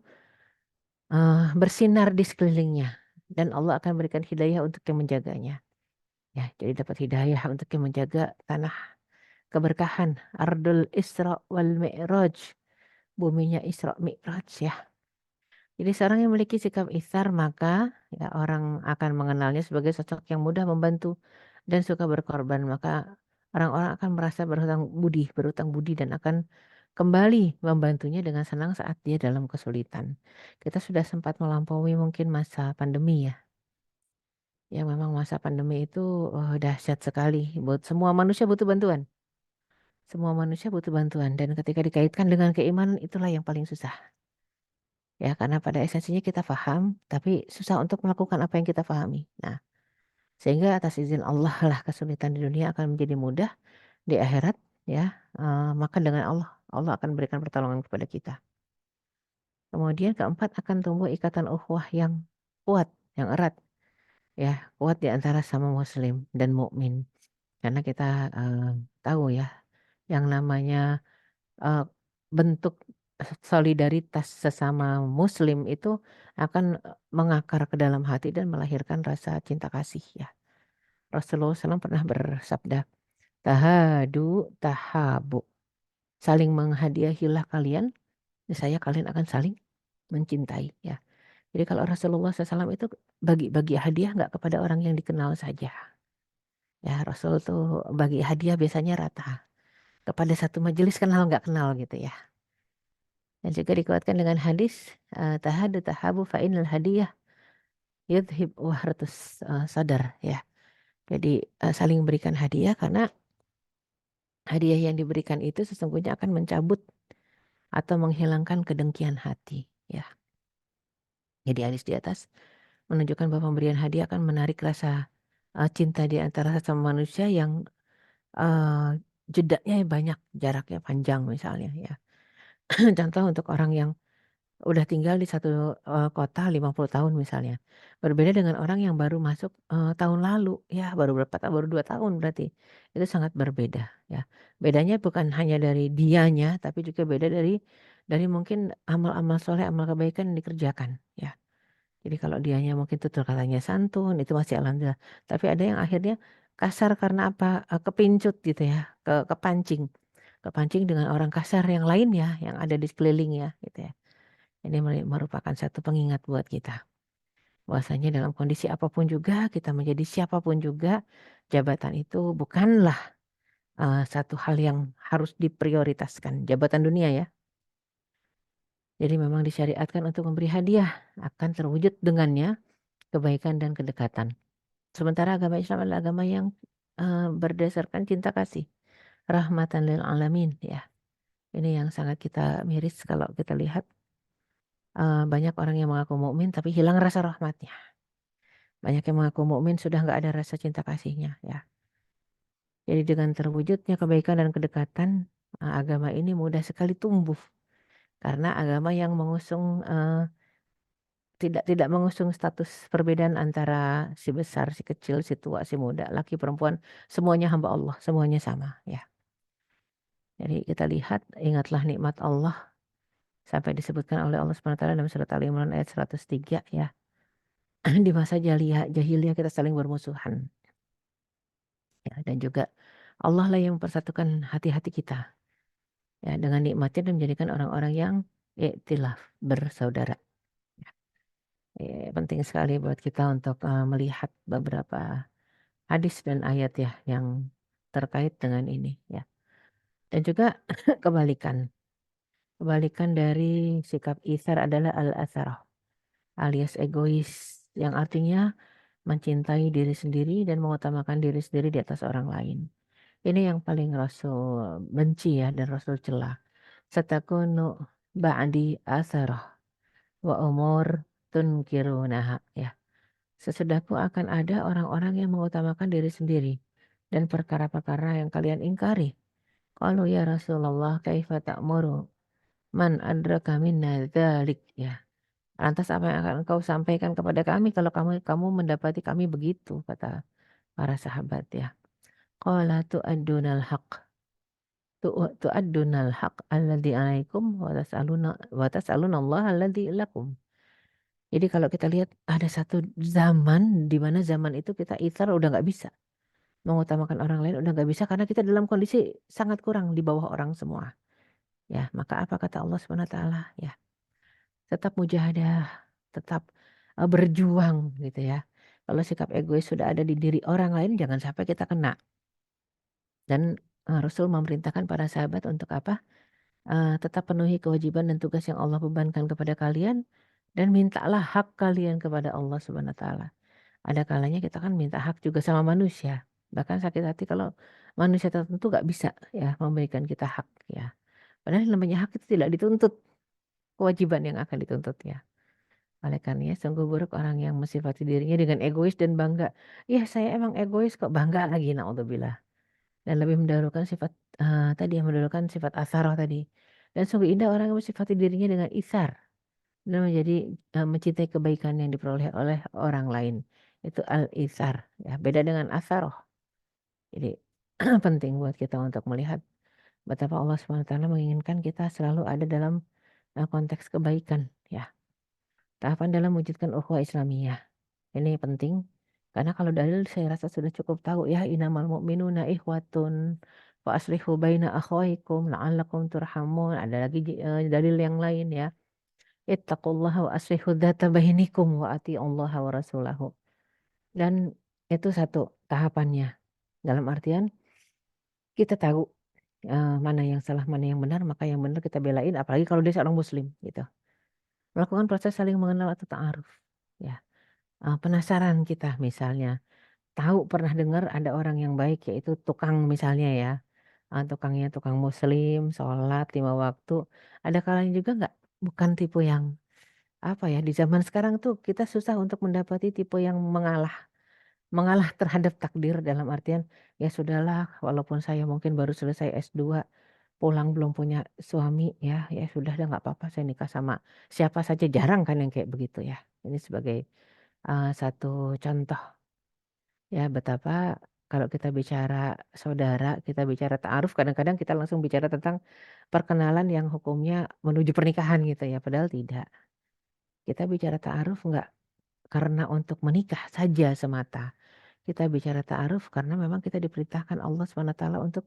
A: bersinar di sekelilingnya dan Allah akan berikan hidayah untuk yang menjaganya. Ya, jadi dapat hidayah untuk yang menjaga tanah keberkahan, Ardul Isra wal Mi'raj, buminya Isra Mi'raj ya. Jadi seorang yang memiliki sikap itsar maka ya orang akan mengenalnya sebagai sosok yang mudah membantu dan suka berkorban, maka orang-orang akan merasa berhutang budi dan akan kembali membantunya dengan senang saat dia dalam kesulitan. Kita sudah sempat melampaui mungkin masa pandemi ya, yang memang masa pandemi itu, dahsyat sekali buat semua manusia butuh bantuan. Semua manusia butuh bantuan dan ketika dikaitkan dengan keimanan itulah yang paling susah. Ya, karena pada esensinya kita paham, tapi susah untuk melakukan apa yang kita pahami. Nah, sehingga atas izin Allah lah kesulitan di dunia akan menjadi mudah di akhirat ya, maka dengan Allah akan berikan pertolongan kepada kita. Kemudian keempat akan tumbuh ikatan ukhuwah yang kuat, yang erat ya, kuat di antara sama muslim dan mukmin. Karena kita, tahu ya yang namanya, eee, bentuk solidaritas sesama muslim itu akan, mengakar ke dalam hati dan melahirkan rasa cinta kasih ya. Rasulullah SAW pernah bersabda, "Tahadu tahabu." Saling menghadiahilah kalian, niscaya kalian akan saling mencintai ya. Jadi kalau Rasulullah SAW itu bagi-bagi hadiah nggak kepada orang yang dikenal saja. Ya Rasul tuh bagi hadiah biasanya rata. Kepada satu majelis kenal nggak kenal gitu ya. Dan juga dikuatkan dengan hadis, tahadu tahabu fa innal hadiyah yudhib wahratus, sadar ya. Jadi, saling memberikan hadiah karena hadiah yang diberikan itu sesungguhnya akan mencabut atau menghilangkan kedengkian hati ya. Jadi hadis di atas menunjukkan bahwa pemberian hadiah akan menarik rasa, cinta di antara sesama manusia yang, jedanya banyak, jaraknya panjang misalnya ya. Contoh untuk orang yang udah tinggal di satu, kota 50 tahun misalnya, berbeda dengan orang yang baru masuk, tahun lalu ya, baru berapa baru 2 tahun berarti, itu sangat berbeda ya. Bedanya bukan hanya dari dianya, tapi juga beda dari mungkin amal-amal soleh, amal kebaikan yang dikerjakan ya. Jadi kalau dianya mungkin tutur katanya santun, itu masih alhamdulillah, tapi ada yang akhirnya kasar karena apa, kepincut gitu ya, kepancing kepancing dengan orang kasar yang lainnya, yang ada di sekelilingnya gitu ya. Ini merupakan satu pengingat buat kita, bahwasanya dalam kondisi apapun juga, kita menjadi siapapun juga, jabatan itu bukanlah, satu hal yang harus diprioritaskan, jabatan dunia ya. Jadi memang disyariatkan untuk memberi hadiah, akan terwujud dengannya kebaikan dan kedekatan. Sementara agama Islam adalah agama yang, berdasarkan cinta kasih, rahmatan lil alamin ya. Ini yang sangat kita miris kalau kita lihat, banyak orang yang mengaku mukmin tapi hilang rasa rahmatnya. Banyak yang mengaku mukmin sudah nggak ada rasa cinta kasihnya ya. Jadi dengan terwujudnya kebaikan dan kedekatan, agama ini mudah sekali tumbuh. Karena agama yang mengusung, tidak tidak mengusung status perbedaan antara si besar, si kecil, si tua, si muda, laki, perempuan, semuanya hamba Allah, semuanya sama ya. Jadi kita lihat, ingatlah nikmat Allah sampai disebutkan oleh Allah SWT dalam surat Ali Imran ayat 103 ya. Di masa jahiliyah kita saling bermusuhan ya, dan juga Allah lah yang mempersatukan hati-hati kita ya dengan nikmatnya dan menjadikan orang-orang yang iktilaf, bersaudara. Penting sekali buat kita untuk, melihat beberapa hadis dan ayat ya yang terkait dengan ini ya. Dan juga kebalikan, kebalikan dari sikap isar adalah al-atharah alias egois yang artinya mencintai diri sendiri dan mengutamakan diri sendiri di atas orang lain. Ini yang paling Rasul benci ya dan Rasul cela. Satakunu ba'di asarah wa umur tunkirunaha ya. Sesudahku akan ada orang-orang yang mengutamakan diri sendiri dan perkara-perkara yang kalian ingkari. Qalu ya Rasulullah kaifa ta'muru man adraka minna dzalik ya. Lantas apa yang akan engkau sampaikan kepada kami kalau kamu kamu mendapati kami begitu, kata para sahabat ya. Qala tu'addunal haq alladzi 'alaikum wa tas'aluna Allah alladzi lakum. Jadi kalau kita lihat ada satu zaman di mana zaman itu kita itar udah nggak bisa, mengutamakan orang lain udah nggak bisa karena kita dalam kondisi sangat kurang di bawah orang semua. Ya, maka apa kata Allah Subhanahu wa taala, ya, tetap mujahadah, tetap, berjuang gitu ya. Kalau sikap egois sudah ada di diri orang lain jangan sampai kita kena. Dan, Rasul memerintahkan para sahabat untuk apa, tetap penuhi kewajiban dan tugas yang Allah bebankan kepada kalian dan mintalah hak kalian kepada Allah Subhanahu wa taala. Ada kalanya kita kan minta hak juga sama manusia, bahkan sakit hati kalau manusia tertentu nggak bisa ya memberikan kita hak ya. Padahal yang namanya hak itu tidak dituntut, kewajiban yang akan dituntut ya. Oleh karenanya sungguh buruk orang yang mensifati dirinya dengan egois dan bangga, "Iya saya emang egois kok," bangga lagi, naudzubillah. Dan lebih mendahulukan sifat, tadi yang mendahulukan sifat atharoh tadi. Dan sungguh indah orang yang mensifati dirinya dengan itsar dan menjadi, mencintai kebaikan yang diperoleh oleh orang lain. Itu al-itsar ya, beda dengan atharoh. Jadi penting buat kita untuk melihat betapa Allah SWT menginginkan kita selalu ada dalam, konteks kebaikan ya. Tahapan dalam mewujudkan ukhuwah Islamiyah. Ini penting, karena kalau dalil saya rasa sudah cukup tahu ya, innamal mu'minuna ikhwatun fa aslihu baina akhawaykum la'allakum turhamun. Ada lagi dalil yang lain ya, ittaqullaha wa aslihu dzata bainikum wa atiullaha wa rasulahu. Dan itu satu tahapannya. Dalam artian kita tahu, mana yang salah, mana yang benar, maka yang benar kita belain apalagi kalau dia seorang muslim gitu. Melakukan proses saling mengenal atau ta'aruf ya, penasaran kita misalnya. Tahu pernah dengar ada orang yang baik yaitu tukang misalnya ya, tukangnya tukang muslim, sholat 5 waktu, ada kalanya juga nggak bukan tipe yang, apa ya, di zaman sekarang tuh kita susah untuk mendapati tipe yang mengalah mengalah terhadap takdir dalam artian, "Ya sudahlah walaupun saya mungkin baru selesai S2, pulang belum punya suami ya, ya sudah dah nggak apa-apa saya nikah sama siapa saja," jarang kan yang kayak begitu ya. Ini sebagai, satu contoh. Ya betapa kalau kita bicara saudara, kita bicara ta'aruf, kadang-kadang kita langsung bicara tentang perkenalan yang hukumnya menuju pernikahan gitu ya, padahal tidak. Kita bicara ta'aruf nggak karena untuk menikah saja semata. Kita bicara ta'aruf karena memang kita diperintahkan Allah SWT untuk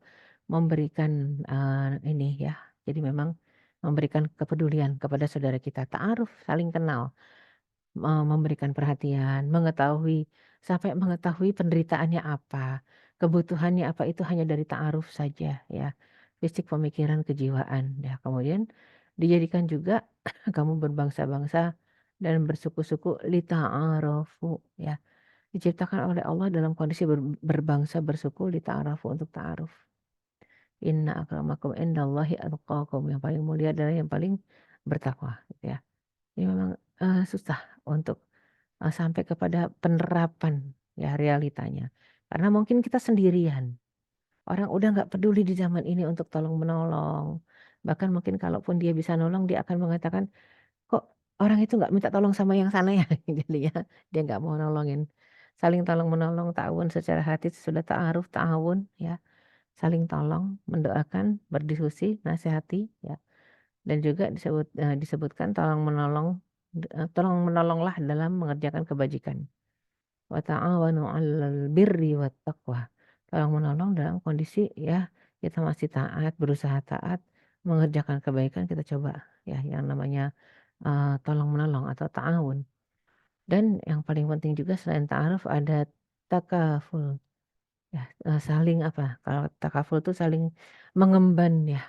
A: memberikan, ini ya, jadi memang memberikan kepedulian kepada saudara kita. Ta'aruf, saling kenal. Memberikan perhatian, mengetahui sampai mengetahui penderitaannya apa, kebutuhannya apa, itu hanya dari ta'aruf saja ya, fisik, pemikiran, kejiwaan ya. Kemudian dijadikan juga kamu berbangsa-bangsa dan bersuku-suku lita'arafu ya, diciptakan oleh Allah dalam kondisi berbangsa, bersuku, lita'arafu, untuk ta'aruf. Inna akramakum indallahi atqakum, yang paling mulia adalah yang paling bertakwa gitu ya. Ini memang, susah untuk sampai kepada penerapan ya realitanya. Karena mungkin kita sendirian, orang udah nggak peduli di zaman ini untuk tolong menolong. Bahkan mungkin kalaupun dia bisa nolong dia akan mengatakan, "Kok orang itu nggak minta tolong sama yang sana ya?" Jadinya dia nggak mau nolongin. Saling tolong menolong, ta'awun secara hati sudah ta'aruf, ta'awun ya, saling tolong, mendoakan, berdiskusi, nasihati ya. Dan juga disebutkan tolong menolonglah dalam mengerjakan kebajikan. Wa ta'awanu 'alal birri wattaqwa. Tolong menolong dalam kondisi ya, kita masih taat, berusaha taat, mengerjakan kebaikan kita coba ya yang namanya, tolong menolong atau ta'awun. Dan yang paling penting juga selain ta'aruf ada takaful ya, saling apa, kalau takaful itu saling mengemban ya,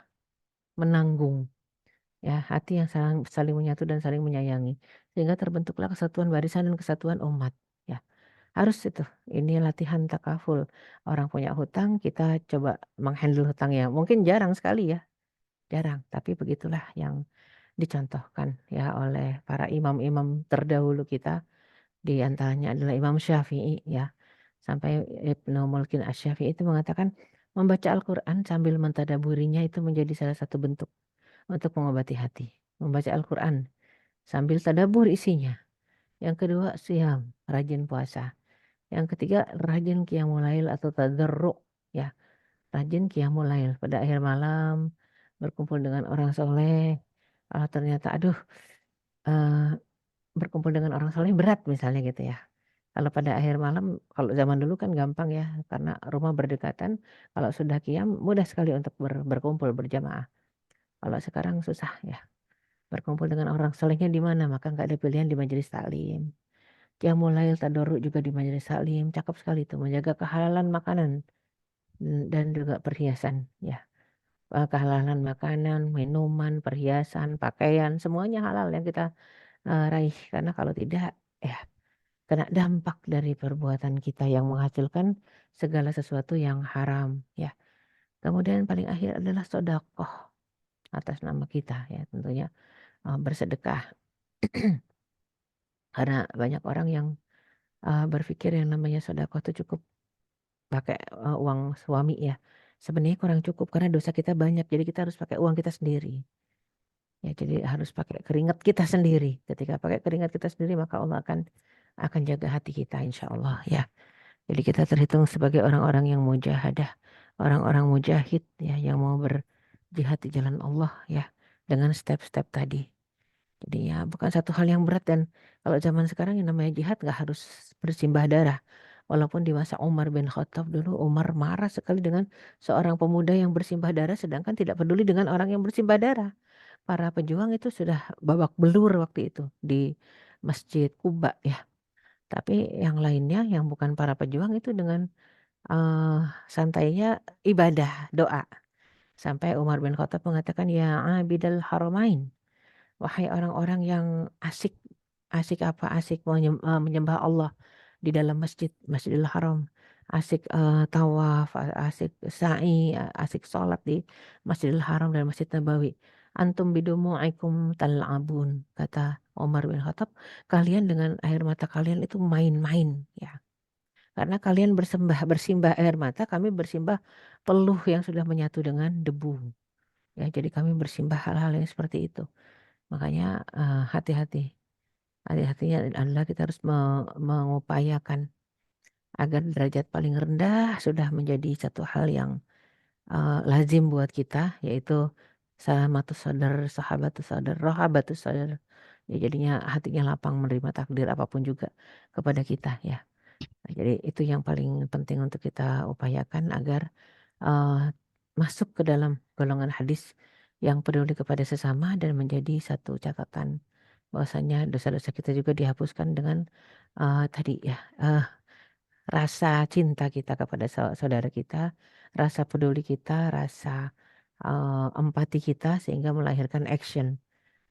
A: menanggung. Ya, hati yang saling menyatu dan saling menyayangi, sehingga terbentuklah kesatuan barisan dan kesatuan umat, ya. Harus itu, ini latihan takaful. Orang punya hutang, kita coba menghandle hutangnya. Mungkin jarang sekali ya, jarang, tapi begitulah yang dicontohkan ya oleh para imam-imam terdahulu kita, di antaranya adalah Imam Syafi'i ya. Sampai Ibnu Mulkin Asy-Syafi'i itu mengatakan, membaca Al-Quran sambil mentadaburinya itu menjadi salah satu bentuk untuk mengobati hati. Membaca Al-Quran sambil tadabbur isinya. Yang kedua, siam, rajin puasa. Yang ketiga, rajin qiyamul lail atau tadarru, ya, rajin qiyamul lail pada akhir malam, berkumpul dengan orang soleh. Kalau ternyata, aduh, eee, berkumpul dengan orang soleh berat misalnya gitu ya. Kalau pada akhir malam, kalau zaman dulu kan gampang ya, karena rumah berdekatan, kalau sudah qiyam mudah sekali untuk berkumpul berjamaah. Kalau sekarang susah ya. Berkumpul dengan orang solehnya di mana, maka nggak ada pilihan di majelis taklim. Qiyamul lail tadarruk juga di majelis taklim, cakep sekali itu menjaga kehalalan makanan dan juga perhiasan ya. Kehalalan makanan, minuman, perhiasan, pakaian, semuanya halal yang kita raih karena kalau tidak ya kena dampak dari perbuatan kita yang menghasilkan segala sesuatu yang haram ya. Kemudian paling akhir adalah sedekah atas nama kita ya tentunya bersedekah karena banyak orang yang berpikir yang namanya sedekah itu cukup pakai uang suami ya. Sebenarnya kurang cukup karena dosa kita banyak jadi kita harus pakai uang kita sendiri. Ya, jadi harus pakai keringat kita sendiri. Ketika pakai keringat kita sendiri maka Allah akan jaga hati kita insya Allah ya. Jadi kita terhitung sebagai orang-orang yang mujahadah, orang-orang mujahid ya yang mau berjihad di jalan Allah ya dengan step-step tadi. Jadi ya bukan satu hal yang berat dan kalau zaman sekarang yang namanya jihad nggak harus bersimbah darah. Walaupun di masa Umar bin Khattab dulu Umar marah sekali dengan seorang pemuda yang bersimbah darah sedangkan tidak peduli dengan orang yang bersimbah darah. Para pejuang itu sudah babak belur waktu itu di Masjid Kuba ya. Tapi yang lainnya yang bukan para pejuang itu dengan eh, santainya ibadah doa. Sampai Umar bin Khattab mengatakan ya abidal haramain. Wahai orang-orang yang asik, asik apa? Asik menyembah Allah di dalam Masjidil Haram. Asik tawaf, asik sa'i, asik sholat di Masjidil Haram dan Masjid Nabawi. Antum bidumu'ikum tal'abun, kata Umar bin Khattab. Kalian dengan air mata kalian itu main-main, ya. Karena kalian bersimbah air mata, kami bersimbah peluh yang sudah menyatu dengan debu. Ya, jadi kami bersimbah hal-hal yang seperti itu. Makanya hati-hati. Hati-hatinya adalah kita harus mengupayakan agar derajat paling rendah sudah menjadi satu hal yang lazim buat kita, yaitu salamatus sadar, sahabatus sadar, rohabatus sadar. Ya, jadinya hatinya lapang menerima takdir apapun juga kepada kita ya. Nah, jadi itu yang paling penting untuk kita upayakan agar uh, masuk ke dalam golongan hadis yang peduli kepada sesama dan menjadi satu catatan bahwasanya dosa-dosa kita juga dihapuskan dengan tadi ya rasa cinta kita kepada saudara kita, rasa peduli kita, rasa empati kita sehingga melahirkan action.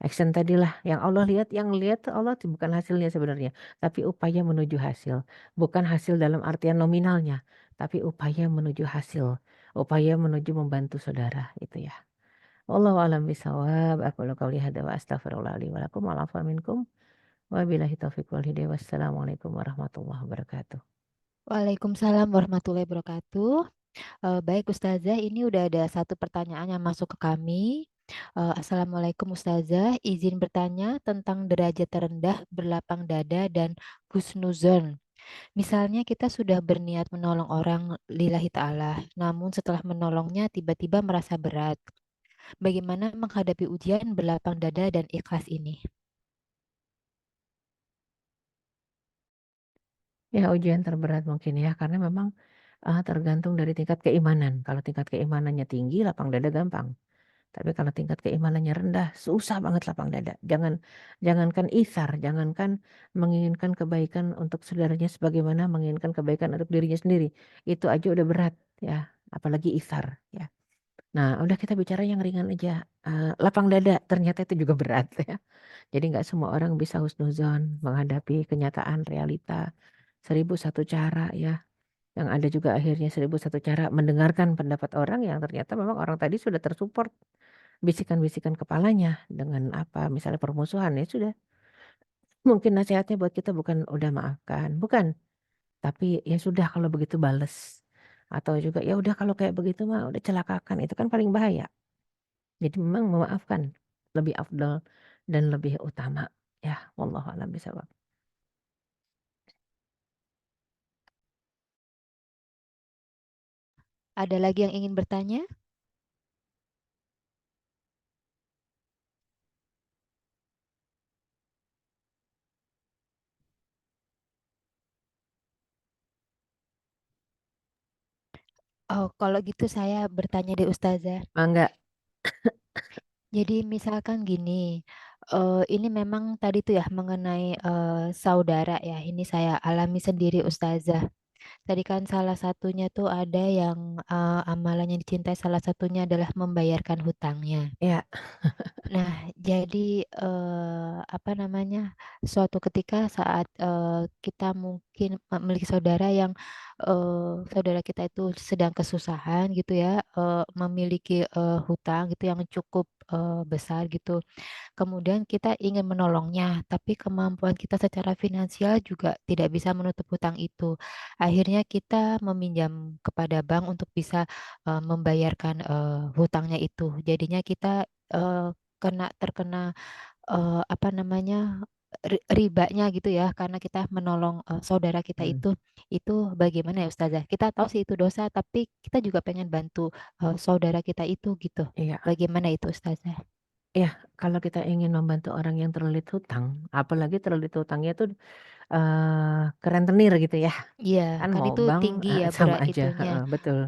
A: Action tadilah yang Allah lihat, yang lihat tuh Allah tuh bukan hasilnya sebenarnya, tapi upaya menuju hasil. Bukan hasil dalam artian nominalnya, tapi upaya menuju hasil, upaya menuju membantu saudara itu ya. Wallahu a'lam bishawab. Aku qouli hadza wa astaghfirullah li wa lakum wa lafa minkum. Wabillahi taufiq wal hidayah. Wassalamualaikum warahmatullahi wabarakatuh.
B: Waalaikumsalam warahmatullahi wabarakatuh. Baik Ustazah, ini udah ada satu pertanyaan yang masuk ke kami. Assalamualaikum Ustazah, izin bertanya tentang derajat terendah berlapang dada dan husnuzon. Misalnya kita sudah berniat menolong orang lillahi ta'ala, namun setelah menolongnya tiba-tiba merasa berat. Bagaimana menghadapi ujian berlapang dada dan ikhlas ini?
A: Ya ujian terberat mungkin ya karena memang tergantung dari tingkat keimanan. Kalau tingkat keimanannya tinggi, lapang dada gampang. Tapi kalau tingkat keimanannya rendah, susah banget lapang dada. Jangankan isar, jangankan menginginkan kebaikan untuk saudaranya sebagaimana menginginkan kebaikan untuk dirinya sendiri. Itu aja udah berat ya, apalagi isar ya. Nah, udah kita bicara yang ringan aja. Lapang dada ternyata itu juga berat ya. Jadi nggak semua orang bisa husnuzon menghadapi kenyataan realita. 1001 cara ya. Yang ada juga akhirnya 1001 cara mendengarkan pendapat orang yang ternyata memang orang tadi sudah tersupport bisikan-bisikan kepalanya dengan apa misalnya permusuhan ya sudah mungkin nasihatnya buat kita bukan udah maafkan bukan tapi ya sudah kalau begitu bales atau juga ya udah kalau kayak begitu mah udah celakakan itu kan paling bahaya jadi memang memaafkan lebih afdal dan lebih utama ya wallahu a'lam bishawab.
B: Ada lagi yang ingin bertanya? Oh, kalau gitu saya bertanya deh Ustazah.
A: Mangga.
B: Jadi misalkan gini, Ini memang tadi tuh ya mengenai saudara ya. Ini saya alami sendiri Ustazah. Tadi kan salah satunya tuh ada yang amalan yang dicintai salah satunya adalah membayarkan hutangnya.
A: Ya,
B: Nah, jadi apa namanya? Suatu ketika saat kita mungkin memiliki saudara yang saudara kita itu sedang kesusahan gitu ya, memiliki hutang gitu yang cukup besar gitu. Kemudian kita ingin menolongnya, tapi kemampuan kita secara finansial juga tidak bisa menutup hutang itu. Akhirnya kita meminjam kepada bank untuk bisa membayarkan hutangnya itu. Jadinya kita terkena apa namanya ribanya gitu ya, karena kita menolong saudara kita
A: hmm,
B: itu bagaimana ya Ustazah? Kita tahu sih itu dosa, tapi kita juga pengen bantu saudara kita itu gitu.
A: iya.
B: Bagaimana itu Ustazah?
A: Ya, kalau kita ingin membantu orang yang terlilit hutang, apalagi terlilit hutangnya itu ke rentenir gitu ya,
B: Iya,
A: kan
B: kan
A: mau
B: itu
A: bank
B: tinggi ya
A: sama
B: berat
A: aja,
B: itunya.
A: heeh, betul,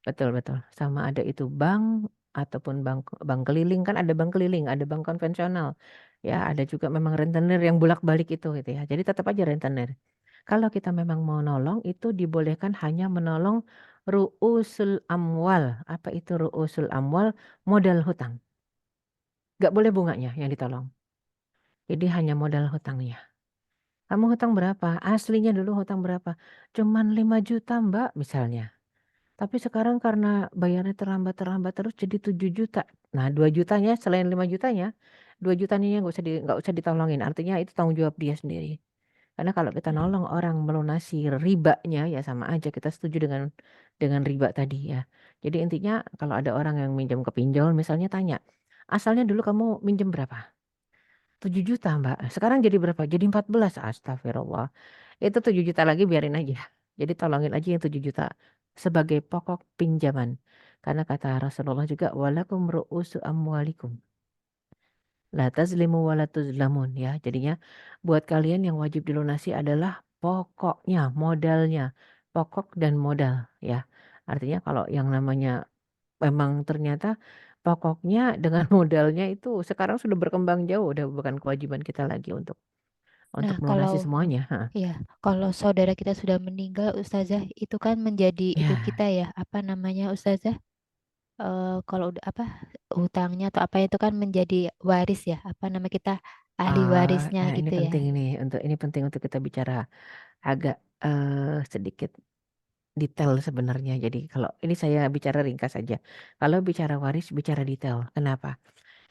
A: betul, betul. Sama ada itu bank ataupun bank bank keliling kan ada bank keliling, ada bank konvensional. Ya, ada juga memang rentenir yang bolak-balik itu gitu ya. Jadi tetap aja rentenir. Kalau kita memang mau nolong itu dibolehkan hanya menolong ru'usul amwal. Apa itu ru'usul amwal? Modal hutang. Nggak boleh bunganya yang ditolong. Jadi hanya modal hutangnya. Kamu hutang berapa? Aslinya dulu hutang berapa? Cuman 5 juta mbak misalnya. Tapi sekarang karena bayarnya terlambat-terlambat terus jadi 7 juta. Nah 2 jutanya selain 5 jutanya, 2 jutanya nggak usah ditolongin. Artinya itu tanggung jawab dia sendiri. Karena kalau kita nolong orang melunasi ribanya ya sama aja kita setuju dengan riba tadi ya. Jadi intinya kalau ada orang yang minjem ke pinjol misalnya tanya, asalnya dulu kamu minjem berapa? 7 juta mbak. Sekarang jadi berapa? Jadi 14. Astagfirullah. Itu 7 juta lagi biarin aja. Jadi tolongin aja yang 7 juta. Sebagai pokok pinjaman. Karena kata Rasulullah juga. Walakum ru'usu amwalikum. La tazlimu wa la tuzlamun. Ya, jadinya buat kalian yang wajib dilunasi adalah pokoknya, modalnya. Pokok dan modal. Ya, artinya kalau yang namanya memang ternyata pokoknya dengan modalnya itu sekarang sudah berkembang jauh. Udah bukan kewajiban kita lagi untuk
B: Nah,
A: melunasi
B: kalau
A: semuanya. Ha.
B: ya, kalau saudara kita sudah meninggal, Ustazah, itu kan menjadi itu
A: Ya,
B: kita ya, apa namanya, Ustazah? Kalau udah apa hutangnya atau apa itu kan menjadi waris ya, apa nama kita ahli warisnya
A: nah ini
B: gitu ya.
A: penting nih ini penting untuk kita bicara agak sedikit detail sebenarnya. Jadi kalau ini saya bicara ringkas saja. Kalau bicara waris bicara detail. Kenapa?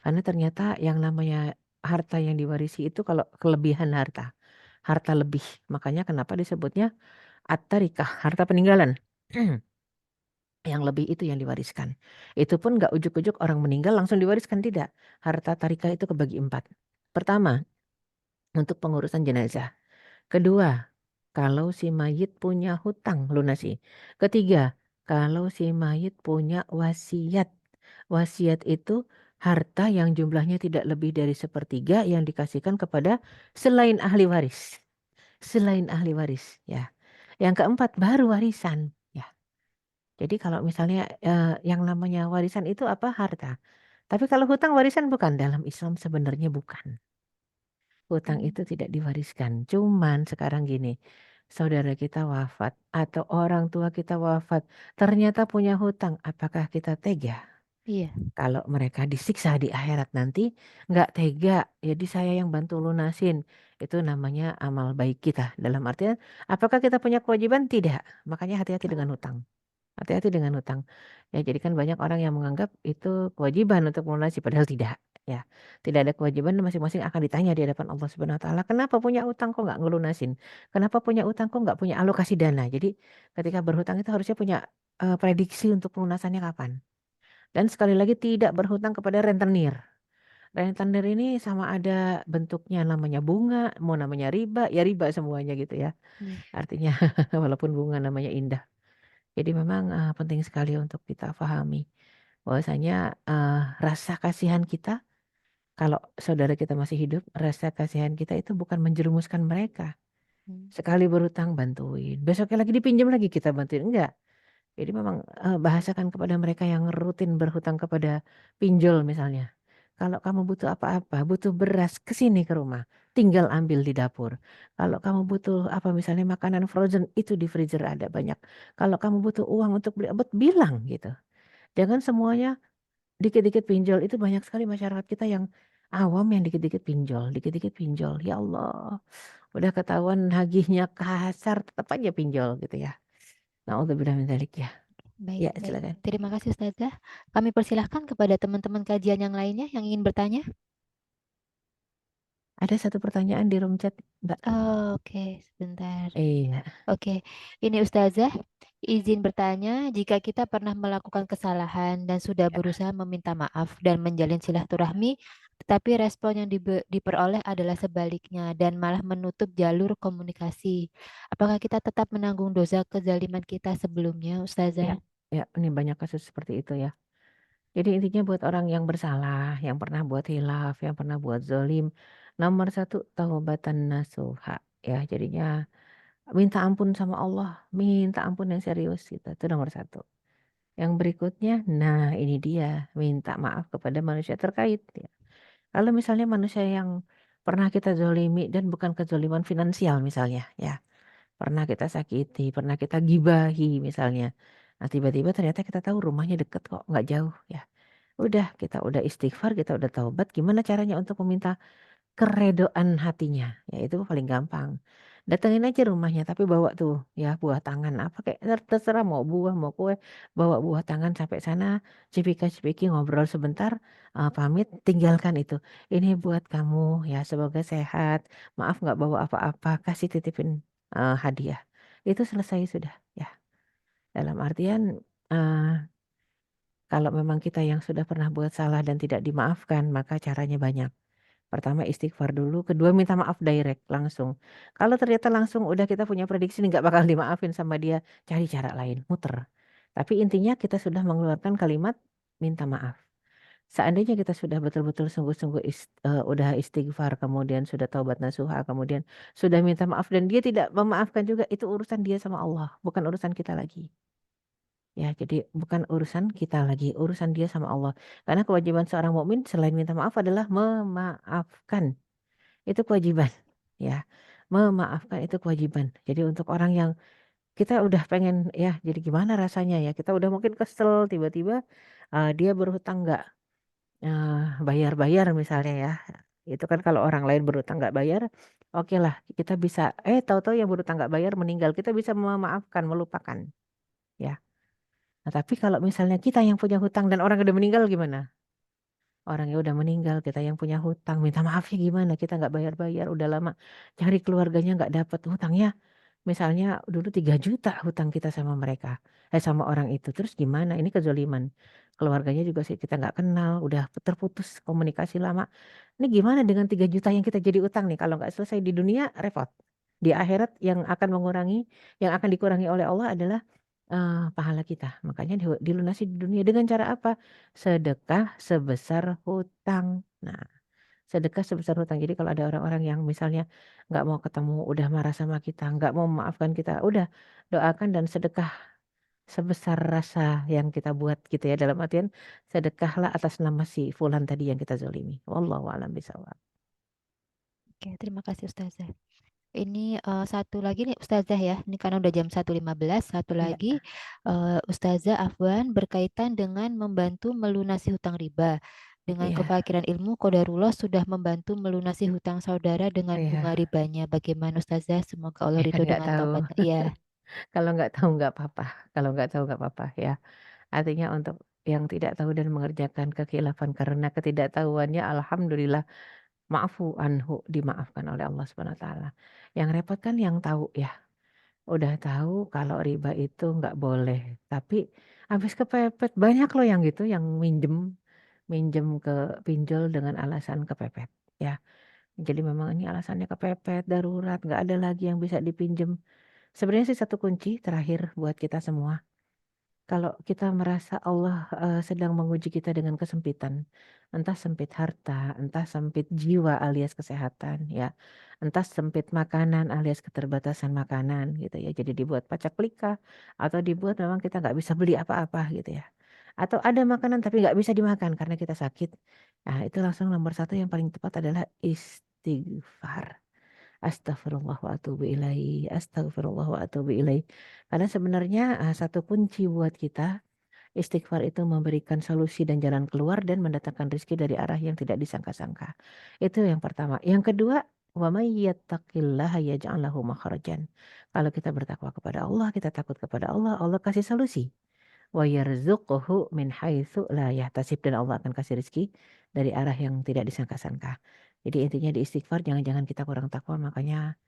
A: Karena ternyata yang namanya harta yang diwarisi itu kalau kelebihan harta, harta lebih. Makanya kenapa disebutnya at-tarikah, harta peninggalan. Yang lebih itu yang diwariskan. Itu pun nggak ujuk-ujuk orang meninggal langsung diwariskan tidak. Harta tarikah itu kebagi empat. Pertama, untuk pengurusan jenazah. Kedua, kalau si mayit punya hutang lunasi. Ketiga, kalau si mayit punya wasiat. Wasiat itu harta yang jumlahnya tidak lebih dari sepertiga yang dikasihkan kepada selain ahli waris. Selain ahli waris, ya. Yang keempat baru warisan, ya. Jadi kalau misalnya yang namanya warisan itu apa? Harta. Tapi kalau hutang warisan bukan dalam Islam sebenarnya bukan. Hutang
B: Hmm,
A: itu tidak diwariskan. Cuman sekarang gini, saudara kita wafat atau orang tua kita wafat, ternyata punya hutang. Apakah kita tega?
B: iya.
A: Kalau mereka disiksa di akhirat nanti, nggak tega. Jadi saya yang bantu lunasin. Itu namanya amal baik kita. Dalam artian, apakah kita punya kewajiban? Tidak. Makanya hati-hati dengan hutang. Hati-hati dengan hutang. Ya, jadi kan banyak orang yang menganggap itu kewajiban untuk melunasi, padahal tidak. Ya, tidak ada kewajiban dan masing-masing akan ditanya di hadapan Allah Subhanahu Wa Taala. Kenapa punya utang kok nggak ngelunasin? Kenapa punya utang kok nggak punya alokasi dana? Jadi ketika berhutang itu harusnya punya prediksi untuk pelunasannya kapan. Dan sekali lagi tidak berhutang kepada rentenir. Rentenir ini sama ada bentuknya namanya bunga, mau namanya riba, ya riba semuanya gitu ya.
B: Iya.
A: Artinya walaupun bunga namanya indah. Jadi memang penting sekali untuk kita pahami bahwasanya eh, rasa kasihan kita kalau saudara kita masih hidup, rasa kasihan kita itu bukan menjerumuskan mereka.
B: Hmm,
A: Sekali berutang bantuin, besoknya lagi dipinjam lagi kita bantuin enggak. Jadi memang bahasakan kepada mereka yang rutin berhutang kepada pinjol misalnya. Kalau kamu butuh apa-apa, butuh beras, ke sini ke rumah. Tinggal ambil di dapur. Kalau kamu butuh apa misalnya makanan frozen, itu di freezer ada banyak. Kalau kamu butuh uang untuk beli obat, bilang gitu. Jangan semuanya dikit-dikit pinjol. Itu banyak sekali masyarakat kita yang awam yang dikit-dikit pinjol, dikit-dikit pinjol. Ya Allah, udah ketahuan nagihnya kasar, tetap aja pinjol gitu ya. Nauzubillah min dzalik ya.
B: Baik,
A: Ya,
B: baik.
A: silakan.
B: Terima kasih Ustazah. Kami persilahkan kepada teman-teman kajian yang lainnya yang ingin bertanya.
A: Ada satu pertanyaan di room chat, Mbak.
B: Oh, oke, sebentar.
A: Iya,
B: Oke, ini Ustazah, izin bertanya, jika kita pernah melakukan kesalahan dan sudah berusaha meminta maaf dan menjalin silaturahmi, tetapi respon yang diperoleh adalah sebaliknya dan malah menutup jalur komunikasi. Apakah kita tetap menanggung dosa kezaliman kita sebelumnya,
A: ya,
B: Ustazah?
A: ya. Ini banyak kasus seperti itu ya. Jadi intinya buat orang yang bersalah, yang pernah buat hilaf, yang pernah buat zolim, nomor satu taubatan nasuha. Ya, jadinya minta ampun sama Allah, minta ampun yang serius gitu. Itu nomor satu. Yang berikutnya, nah ini dia, minta maaf kepada manusia terkait. Ya. Kalau misalnya manusia yang pernah kita zolimi dan bukan kezoliman finansial misalnya, ya. Pernah kita sakiti, pernah kita gibahi misalnya. Nah tiba-tiba ternyata kita tahu rumahnya deket kok, nggak jauh ya. Udah, kita udah istighfar, kita udah taubat. Gimana caranya untuk meminta keredoan hatinya? Ya itu paling gampang. Datengin aja rumahnya, tapi bawa tuh ya buah tangan apa kayak terserah mau buah mau kue, bawa buah tangan sampai sana, cipika-cipiki ngobrol sebentar, pamit, tinggalkan itu. Ini buat kamu ya, semoga sehat. Maaf nggak bawa apa-apa, kasih titipin hadiah. Itu selesai sudah ya. Dalam artian eh, kalau memang kita yang sudah pernah buat salah dan tidak dimaafkan, maka caranya banyak. Pertama istighfar dulu, kedua minta maaf direct langsung. Kalau ternyata langsung udah kita punya prediksi nih nggak bakal dimaafin sama dia, cari cara lain, muter. Tapi intinya kita sudah mengeluarkan kalimat minta maaf. Seandainya kita sudah betul-betul sungguh-sungguh udah istighfar, kemudian sudah taubat nasuha, kemudian sudah minta maaf dan dia tidak memaafkan juga, itu urusan dia sama Allah, bukan urusan kita lagi. Ya, jadi bukan urusan kita lagi, urusan dia sama Allah. Karena kewajiban seorang mukmin selain minta maaf adalah memaafkan. Itu kewajiban, ya. Memaafkan itu kewajiban. Jadi untuk orang yang kita udah pengen ya, jadi gimana rasanya ya? Kita udah mungkin kesel tiba-tiba dia berhutang nggak bayar-bayar misalnya ya. Itu kan kalau orang lain berhutang nggak bayar, oke lah kita bisa. Tahu-tahu yang berhutang nggak bayar meninggal, kita bisa memaafkan, melupakan, ya. Nah, tapi kalau misalnya kita yang punya hutang dan orang udah meninggal gimana? Orangnya udah meninggal, kita yang punya hutang, minta maafnya gimana? Kita nggak bayar-bayar, udah lama cari keluarganya nggak dapet hutangnya. Misalnya dulu 3 juta hutang kita sama mereka, sama orang itu. Terus gimana? Ini kezoliman. Keluarganya juga sih kita nggak kenal, udah terputus komunikasi lama. Ini gimana dengan 3 juta yang kita jadi utang nih? Kalau nggak selesai di dunia, repot. Di akhirat yang akan mengurangi, yang akan dikurangi oleh Allah adalah pahala kita. Makanya dilunasi di dunia dengan cara apa? Sedekah sebesar hutang. Nah, sedekah sebesar hutang. Jadi kalau ada orang-orang yang misalnya nggak mau ketemu, udah marah sama kita, nggak mau memaafkan kita, udah doakan dan sedekah sebesar rasa yang kita buat gitu ya. Dalam artian sedekahlah atas nama si Fulan tadi yang kita zolimi. Wallahu a'lam bishawab.
B: Oke, terima kasih Ustazah. Ini satu lagi nih Ustazah ya, ini karena udah jam 1.15, satu
A: Iya,
B: lagi Ustazah Afwan berkaitan dengan membantu melunasi hutang riba. Dengan
A: iya,
B: kefakiran ilmu, Qadarullah sudah membantu melunasi hutang saudara dengan bunga
A: iya.
B: ribanya. Bagaimana Ustazah? Semoga Allah
A: Iya,
B: ridho
A: nggak
B: dengan
A: tahu.
B: taubatnya. Iya,
A: Kalau nggak tahu nggak apa-apa. Kalau nggak tahu nggak apa-apa ya. Artinya untuk yang tidak tahu dan mengerjakan kekhilafan karena ketidaktahuannya, alhamdulillah maafu anhu, dimaafkan oleh Allah Subhanahu wa taala. Yang repot kan yang tahu ya. Udah tahu kalau riba itu nggak boleh, tapi habis kepepet. Banyak loh yang gitu yang minjem minjem ke pinjol dengan alasan kepepet ya. Jadi memang ini alasannya kepepet, darurat, nggak ada lagi yang bisa dipinjem. Sebenarnya sih satu kunci terakhir buat kita semua. Kalau kita merasa Allah sedang menguji kita dengan kesempitan, entah sempit harta, entah sempit jiwa alias kesehatan, ya, entah sempit makanan alias keterbatasan makanan, gitu ya. Jadi dibuat pacak pelika atau dibuat memang kita nggak bisa beli apa-apa, gitu ya. Atau ada makanan tapi nggak bisa dimakan karena kita sakit. Nah, itu langsung nomor satu yang paling tepat adalah istighfar. Astagfirullah wa atubu ilaih, astagfirullah wa atubu ilaih. Karena sebenarnya satu kunci buat kita, istighfar itu memberikan solusi dan jalan keluar dan mendatangkan rezeki dari arah yang tidak disangka-sangka. Itu yang pertama. Yang kedua, wa may yattaqillaha yaj'al lahu makhrajan. Kalau kita bertakwa kepada Allah, kita takut kepada Allah, Allah kasih solusi. Wa yarzuqhu min haitsu la yahtasib, dan Allah akan kasih rezeki dari arah yang tidak disangka-sangka. Jadi intinya di istighfar jangan-jangan kita kurang takwa, makanya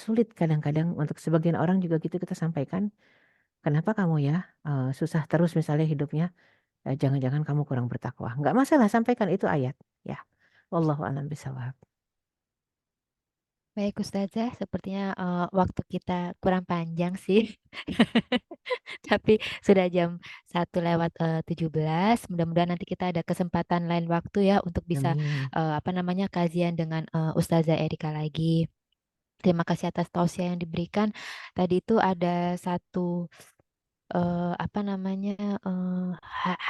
A: sulit kadang-kadang untuk sebagian orang juga gitu kita sampaikan, "Kenapa kamu ya, susah terus misalnya hidupnya?" Jangan-jangan kamu kurang bertakwa. Nggak masalah, sampaikan itu ayat, ya. Wallahu a'lam bishawab.
B: Baik Ustazah, sepertinya waktu kita kurang panjang sih. Tapi sudah jam 1 lewat 17. Mudah-mudahan nanti kita ada kesempatan lain waktu ya untuk bisa
A: Amin.
B: apa namanya kajian dengan Ustazah Erika lagi. Terima kasih atas tausiah yang diberikan. Tadi itu ada satu apa namanya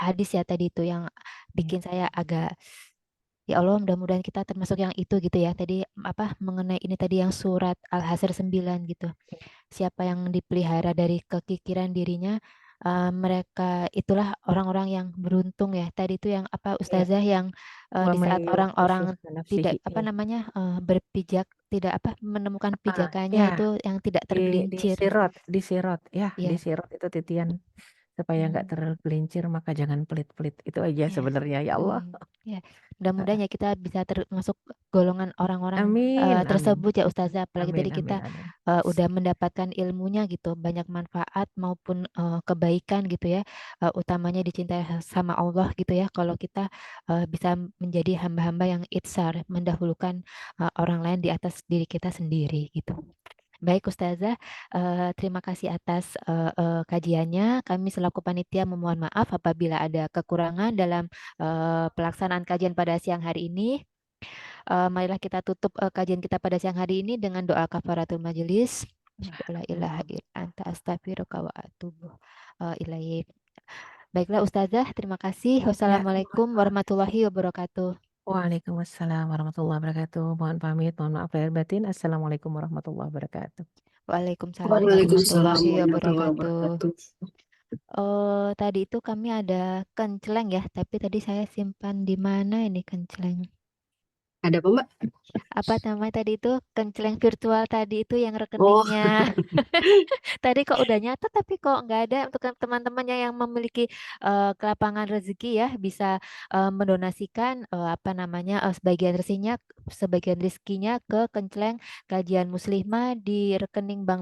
B: hadis ya tadi itu yang
A: Iya.
B: bikin saya agak ya Allah mudah-mudahan kita termasuk yang itu gitu ya. Tadi apa mengenai ini tadi yang surat Al-Hasr 9 gitu. Siapa yang dipelihara dari kekikiran dirinya, mereka itulah orang-orang yang beruntung ya. Tadi itu yang apa
A: Iya.
B: Ustazah yang
A: Wa
B: di
A: may
B: saat orang-orang
A: yuqassih
B: tidak
A: nafsihi.
B: apa
A: Iya.
B: namanya berpijak tidak apa menemukan pijakannya
A: Ya,
B: itu yang tidak
A: di
B: tergelincir.
A: sirot ya, di
B: Ya,
A: sirot itu titian supaya nggak
B: mm,
A: tergelincir, maka jangan pelit-pelit. Itu aja
B: ya,
A: sebenarnya, ya Allah.
B: ya. Mudah-mudahan ya kita bisa termasuk golongan orang-orang
A: Amin, amin.
B: tersebut ya Ustazah. Apalagi
A: Amin,
B: tadi kita
A: amin, amin.
B: udah mendapatkan ilmunya gitu, banyak manfaat maupun kebaikan gitu ya. Utamanya dicintai sama Allah gitu ya. Kalau kita bisa menjadi hamba-hamba yang itsar, mendahulukan orang lain di atas diri kita sendiri gitu. Baik Ustazah, terima kasih atas kajiannya. Kami selaku panitia memohon maaf apabila ada kekurangan dalam pelaksanaan kajian pada siang hari ini. Marilah kita tutup kajian kita pada siang hari ini dengan doa kafaratul majelis. Asyhadu alla ilaha
A: Hmm.
B: illa anta astaghfiruka wa atubu ilaik. Baiklah Ustazah, terima kasih.
A: Ya,
B: Wassalamualaikum
A: sama-sama.
B: warahmatullahi wabarakatuh.
A: Waalaikumsalam warahmatullahi wabarakatuh. Mohon pamit, mohon maaf lahir batin. Assalamualaikum warahmatullahi wabarakatuh.
B: Waalaikumsalam
C: Waalaikumsalam
B: warahmatullahi
C: warahmatullahi
B: wabarakatuh.
C: wabarakatuh.
B: Tadi itu kami ada kenceleng ya, tapi tadi saya simpan di mana ini kenceleng?
C: Ada apa, Mbak?
B: Apa namanya tadi itu kenceleng virtual tadi itu yang
C: Oh,
B: rekeningnya. Tadi kok udah nyata tapi kok nggak ada untuk teman-temannya yang memiliki kelapangan rezeki ya bisa mendonasikan apa namanya sebagian rezekinya ke kenceleng kajian muslimah di rekening bank